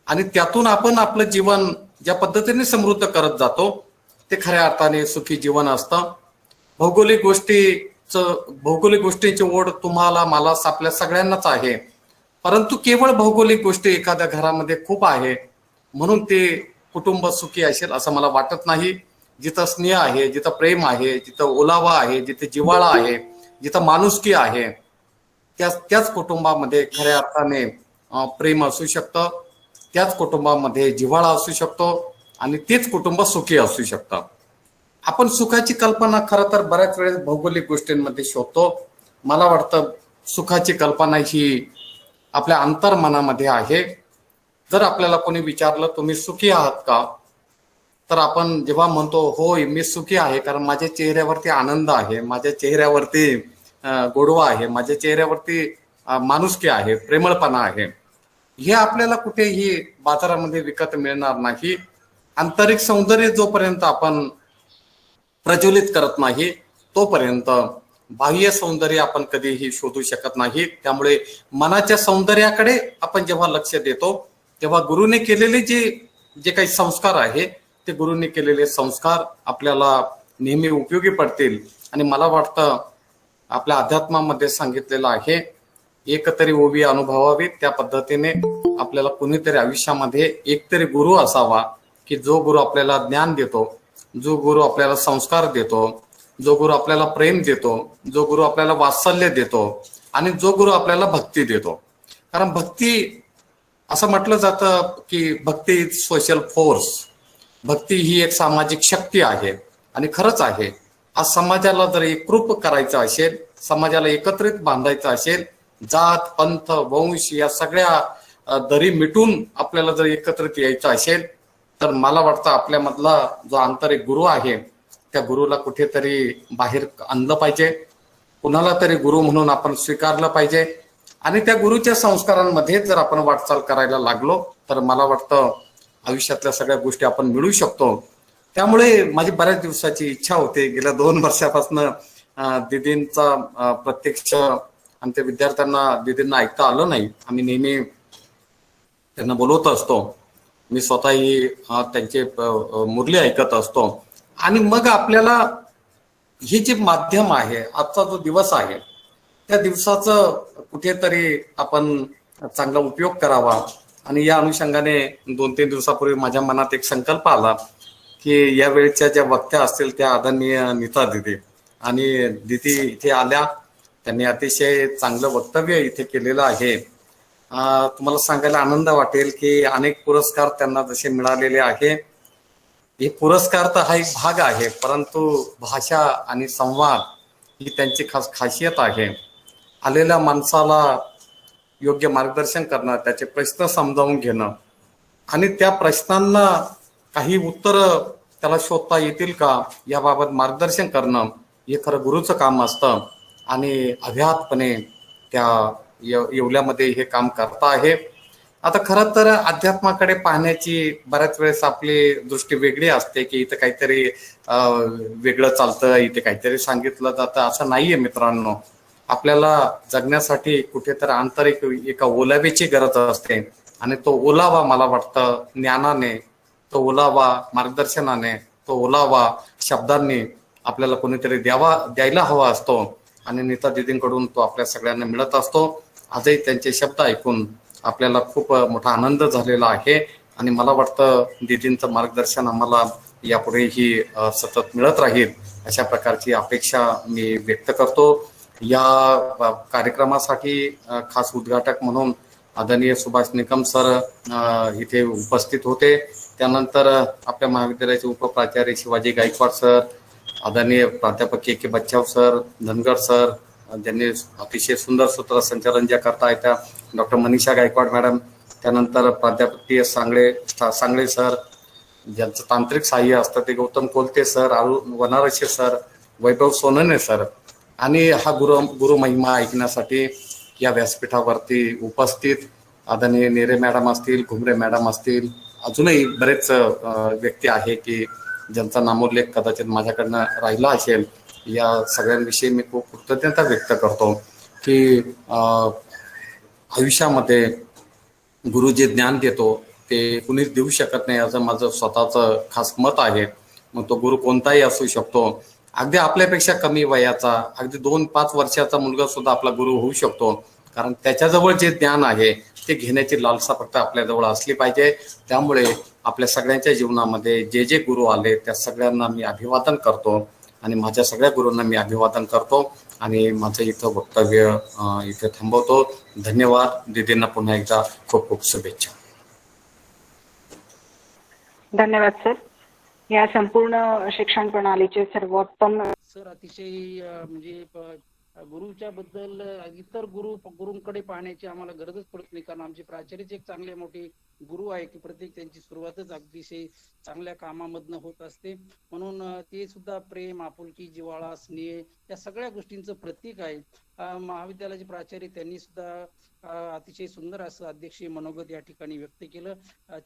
आणि त्यातून आपण आपलं जीवन ज्या पद्धतीने समृद्ध करत जातो ते खऱ्या अर्थाने सुखी जीवन असतं. भौगोलिक गोष्टींची ओढ तुम्हाला, मला, आपल्या सगळ्यांनाच आहे, परंतु केवळ भौगोलिक गोष्टी एखाद्या घरामध्ये खूप आहे म्हणून ते कुटुंब सुखी असेल असं मला वाटत नाही. जिथं स्नेह आहे, जिथं प्रेम आहे, जिथं ओलावा आहे, जिथे जिव्हाळा आहे, जिथं माणुसकी आहे, त्याच कुटुंबामध्ये खऱ्या अर्थाने प्रेम असू शकतं, त्याच कुटुंबामध्ये जिव्हाळा असू शकतो आणि तेच कुटुंब सुखी असू शकतं. आपण सुखाची कल्पना खरं तर बऱ्याच वेळेस भौगोलिक गोष्टींमध्ये शोधतो. मला वाटतं सुखाची कल्पना ही आपल्या अंतर्मनामध्ये आहे. जर आपल्याला कोणी विचारलं तुम्ही सुखी आहात का, तर आपण जेव्हा म्हणतो होय मी सुखी आहे कारण माझ्या चेहऱ्यावरती आनंद आहे, माझ्या चेहऱ्यावरती गोडवा आहे, माझ्या चेहऱ्यावरती माणुसकी आहे, प्रेमळपणा आहे, हे आपल्याला कुठेही बाजारामध्ये विकत मिळणार नाही. आंतरिक सौंदर्य जोपर्यंत आपण प्रज्वलित करत नाही तोपर्यंत बाह्य सौंदर्य आपण कधीही शोधू शकत नाही. त्यामुळे मनाच्या सौंदर्याकडे आपण जेव्हा लक्ष देतो तेव्हा गुरुने केलेले जे जे काही संस्कार आहे ते गुरुने केलेले संस्कार आपल्याला नेहमी उपयोगी पडतील. आणि मला वाटतं आपल्या अध्यात्मामध्ये सांगितलेलं आहे एक तरी ओवी अनुभवावी, त्या पद्धतीने आपल्याला कुणीतरी आयुष्यामध्ये एक तरी गुरु असावा की जो गुरु आपल्याला ज्ञान देतो, जो गुरु आपल्याला संस्कार देतो, जो गुरु आपल्याला प्रेम देतो, जो गुरु आपल्याला वात्सल्य देतो आणि जो गुरु आपल्याला भक्ती देतो. कारण भक्ती असं म्हटलं जातं की भक्ती इज सोशल फोर्स, भक्ती ही एक सामाजिक शक्ती आहे आणि खरंच आहे. आज समाजाला जर एकरूप करायचं असेल, समाजाला एकत्रित बांधायचं असेल, जात पंथ वंश या सगळ्या दरी मिटून आपल्याला जर एकत्रित यायचं असेल तर मला वाटतं आपल्यामधला जो आंतरिक गुरु आहे त्या गुरुला कुठेतरी बाहेर आणलं पाहिजे, कुणाला तरी गुरु म्हणून आपण स्वीकारलं पाहिजे आणि त्या गुरुच्या संस्कारांमध्ये जर आपण वाटचाल करायला लागलो तर मला वाटतं आयुष्यातल्या सगळ्या गोष्टी आपण मिळू शकतो. त्यामुळे माझी बऱ्याच दिवसाची इच्छा होती, गेल्या 2 वर्षापासून दीदींचा प्रत्यक्ष आमच्या विद्यार्थ्यांना दीदींना ऐकता आलं नाही. आम्ही नेहमी त्यांना बोलवत असतो, मी स्वतःही त्यांचे मुरली ऐकत असतो आणि मग आपल्याला हे जे माध्यम आहे, आजचा जो दिवस आहे त्या दिवसाचं कुठेतरी आपण चांगला उपयोग करावा. आणि या अनुषंगाने 2-3 दिवसापूर्वी माझ्या मनात एक संकल्प आला की या वेळच्या ज्या वक्त्या असतील त्या आदरणीय नीता दीदी आणि दीदी इथे आल्या, त्यांनी अतिशय चांगलं वक्तव्य इथे केलेलं आहे. तुम्हाला सांगायला आनंद वाटेल की अनेक पुरस्कार त्यांना जसे मिळालेले आहे. हे पुरस्कार तर हा एक भाग आहे, परंतु भाषा आणि संवाद ही त्यांची खासियत आहे. आलेल्या माणसाला योग्य मार्गदर्शन करणं, त्याचे प्रश्न समजावून घेणं आणि त्या प्रश्नांना काही उत्तर त्याला शोधता येतील का याबाबत मार्गदर्शन करणं हे खरं गुरुचं काम असतं आणि अव्याहतपणे त्या येवल्यामध्ये हे काम करता आहे. आता खरं तर अध्यात्माकडे पाहण्याची बऱ्याच वेळेस आपली दृष्टी वेगळी असते की इथं काहीतरी वेगळं चालतं, इथे काहीतरी सांगितलं जातं. असं नाहीये मित्रांनो. आपल्याला जगण्यासाठी कुठेतरी आंतरिक एका ओलाव्याची गरज असते आणि तो ओलावा मला वाटतं ज्ञानाने, तो ओलावा मार्गदर्शनाने, तो ओलावा शब्दांनी आपल्याला कोणीतरी द्यायला हवा असतो आणि नीता दीदींकडून तो आपल्या सगळ्यांना मिळत असतो. आजही त्यांचे शब्द ऐकून आपल्याला खूप मोठा आनंद झालेला आहे आणि मला वाटतं दीदींचं मार्गदर्शन आम्हाला यापुढेही सतत मिळत राहील अशा प्रकारची अपेक्षा मी व्यक्त करतो. या कार्यक्रमासाठी खास उद्घाटक म्हणून आदरणीय सुभाष निकम सर इथे उपस्थित होते. त्यानंतर आपल्या महाविद्यालयाचे उपप्राचार्य शिवाजी गायकवाड सर, आदरणीय प्राध्यापक के बच्चाव सर, धनगर सर, ज्यांनी अतिशय सुंदर सूत्रसंचालन ज्या करता येत्या, डॉक्टर मनीषा गायकवाड मॅडम, त्यानंतर प्राध्यापक सांगळे सर, ज्यांचं तांत्रिक सहाय्य असतं ते गौतम कोलते सर, वनारसे सर, वैभव सोनने सर आणि हा गुरु महिमा ऐकण्यासाठी या व्यासपीठावरती उपस्थित आदरणीय नेरे मॅडम असतील, घुमरे मॅडम असतील, अजूनही बरेच व्यक्ती आहे की ज्यांचा नामोल्लेख कदाचित माझ्याकडनं राहिला असेल. या सगळ्यांविषयी मी खूप कृतज्ञता व्यक्त करतो की आयुष्यामध्ये गुरु जे ज्ञान देतो ते कुणीच देऊ शकत नाही असं माझं स्वतःचं खास मत आहे. मग तो गुरु कोणताही असू शकतो, अगदी आपल्यापेक्षा कमी वयाचा, अगदी 2-5 वर्षाचा मुलगा सुद्धा आपला गुरु होऊ शकतो. कारण त्याच्याजवळ जे ज्ञान आहे ते घेण्याची लालसा फक्त आपल्याजवळ असली पाहिजे. त्यामुळे आपल्या सगळ्यांच्या जीवनामध्ये जे जे गुरु आले त्या सगळ्यांना मी अभिवादन करतो आणि माझ्या सगळ्या गुरूंना मी अभिवादन करतो आणि माझं इथं वक्तव्य इथे थांबवतो. धन्यवाद. दीदींना पुन्हा एकदा खूप खूप शुभेच्छा. धन्यवाद सर. या संपूर्ण शिक्षण प्रणालीचे सर्वोत्तम सर अतिशय म्हणजे गुरुच्या बद्दल इतर गुरुंकडे पाहण्याची आम्हाला गरजच पडत नाही, कारण आमचे प्राचार्यच एक चांगले मोठे गुरु आहे की प्रत्येक त्यांची सुरुवातच अतिशय चांगल्या कामामधनं होत असते. म्हणून ते सुद्धा प्रेम, आपुलकी, जिव्हाळा, स्नेह या सगळ्या गोष्टींचं प्रतीक आहे. महाविद्यालयाचे प्राचार्य त्यांनी सुद्धा अतिशय सुंदर असं अध्यक्षीय मनोगत या ठिकाणी व्यक्त केलं.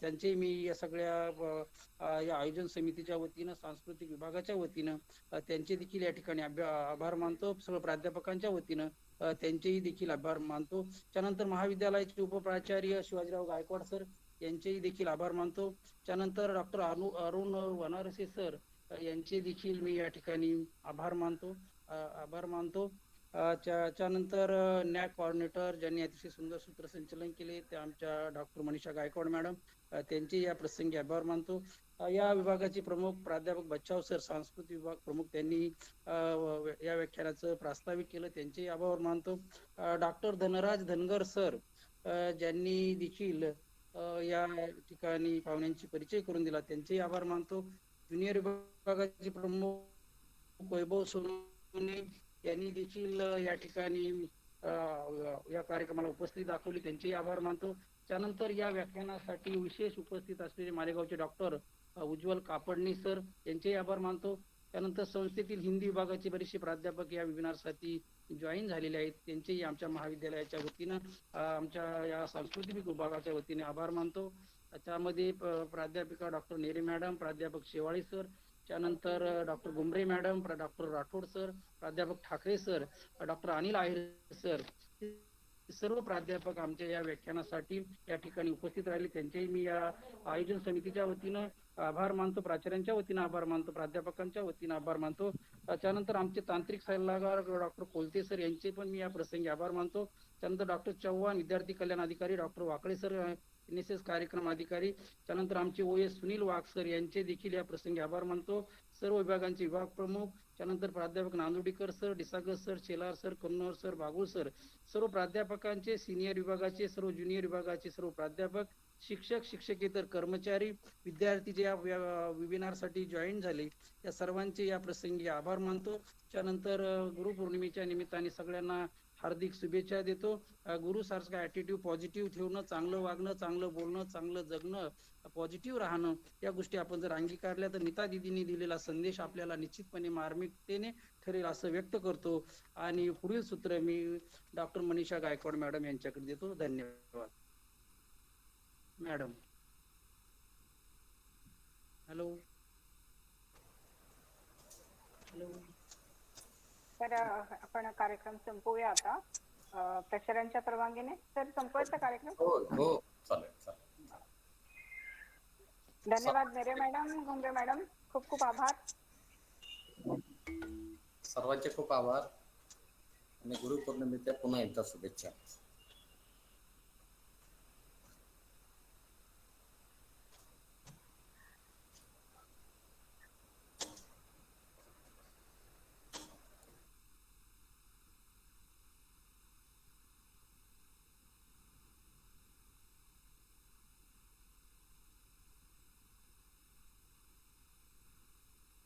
त्यांचे मी या सगळ्या या आयोजन समितीच्या वतीनं, सांस्कृतिक विभागाच्या वतीनं त्यांचे देखील या ठिकाणी आभार मानतो. सर्व प्राध्यापकांच्या वतीनं त्यांचेही देखील आभार मानतो. त्यानंतर महाविद्यालयाचे उपप्राचार्य शिवाजीराव गायकवाड सर यांचेही देखील आभार मानतो. त्यानंतर डॉक्टर अरुण वनारसे सर यांचे देखील मी या ठिकाणी आभार मानतो. त्यानंतर नॅक कोऑर्डिनेटर ज्यांनी अतिशय सुंदर सूत्रसंचलन केले ते आमच्या डॉक्टर मनीषा गायकवाड मॅडम, त्यांचे या प्रसंगी आभार मानतो. या विभागाचे प्रमुख प्राध्यापक बच्चाव सर, सांस्कृतिक विभाग प्रमुख, त्यांनी या व्याख्यानाचं प्रास्ताविक केलं, त्यांचे आभार मानतो. डॉक्टर धनराज धनगर सर ज्यांनी देखील या ठिकाणी पाहुण्यांची परिचय करून दिला, त्यांचे आभार मानतो. ज्युनियर विभागाचे प्रमुख वैभव सोनवणे यांनी देखील या ठिकाणी या कार्यक्रमाला उपस्थिती दाखवली, त्यांचे आभार मानतो. त्यानंतर या व्याख्यानासाठी विशेष उपस्थित असलेले मालेगावचे डॉक्टर उज्ज्वल कापडणी सर यांचे आभार मानतो. त्यानंतर संस्थेतील हिंदी विभागाचे बरेचसे प्राध्यापक या वेबिनारसाठी जॉईन झालेले आहेत, त्यांचेही आमच्या महाविद्यालयाच्या वतीनं, आमच्या या सांस्कृतिक विभागाच्या वतीने आभार मानतो. त्यामध्ये प्राध्यापिका डॉक्टर नेरे मॅडम, प्राध्यापक शेवाळे सर, त्यानंतर doctor Gumre madam, doctor Rathod sir, प्राध्यापक Thackeray sir, doctor Anil Aher sir, सर्व प्राध्यापक आमच्या या व्याख्यानासाठी या ठिकाणी उपस्थित राहिले, त्यांचेही मी या आयोजन समितीच्या वतीनं आभार मानतो. प्राचार्यांच्या वतीनं आभार मानतो, प्राध्यापकांच्या वतीनं आभार मानतो. त्यानंतर आमचे तांत्रिक सल्लागार डॉक्टर कोलते सर यांचे पण मी या प्रसंगी आभार मानतो. त्यानंतर डॉक्टर चव्हाण, विद्यार्थी कल्याण अधिकारी, डॉक्टर वाकळे सर, NSS कार्यक्रम अधिकारी, त्यानंतर आमचे OS सुनील वाघ सर यांचे देखील या प्रसंगी आभार मानतो. सर्व विभागांचे विभाग प्रमुख, त्यानंतर प्राध्यापक Nandudikar sir, Disagar sir, Shelar sir, Kannaur sir, Bagul sir, सर्व प्राध्यापकांचे, सिनियर विभागाचे, सर्व ज्युनियर विभागाचे सर्व प्राध्यापक, शिक्षक, शिक्षकेतर कर्मचारी, विद्यार्थी जे या वेबिनारसाठी जॉईन झाले, या सर्वांचे या प्रसंगी आभार मानतो. त्यानंतर गुरुपौर्णिमेच्या निमित्ताने सगळ्यांना हार्दिक शुभेच्छा देतो. गुरु सारखा ॲटिट्यूड पॉझिटिव्ह ठेवणं, चांगलं वागणं, चांगलं बोलणं, चांगलं जगणं, पॉझिटिव्ह राहणं, या गोष्टी आपण जर अंगीकारल्या तर नीता दिदींनी दिलेला संदेश आपल्याला निश्चितपणे मार्मिकतेने ठरेल असं व्यक्त करतो. आणि पुढील सूत्र मी डॉक्टर मनीषा गायकवाड मॅडम यांच्याकडे देतो. धन्यवाद मॅडम. हॅलो. तर आपण कार्यक्रम संपवूया आता प्राचार्यांच्या परवानगीने. तर संपवायचा कार्यक्रम. हो चालेल. धन्यवाद मेरे मॅडम, घुमरे मॅडम, खूप खूप आभार. सर्वांचे खूप आभार आणि गुरुपौर्णिमेच्या पुन्हा एकदा शुभेच्छा.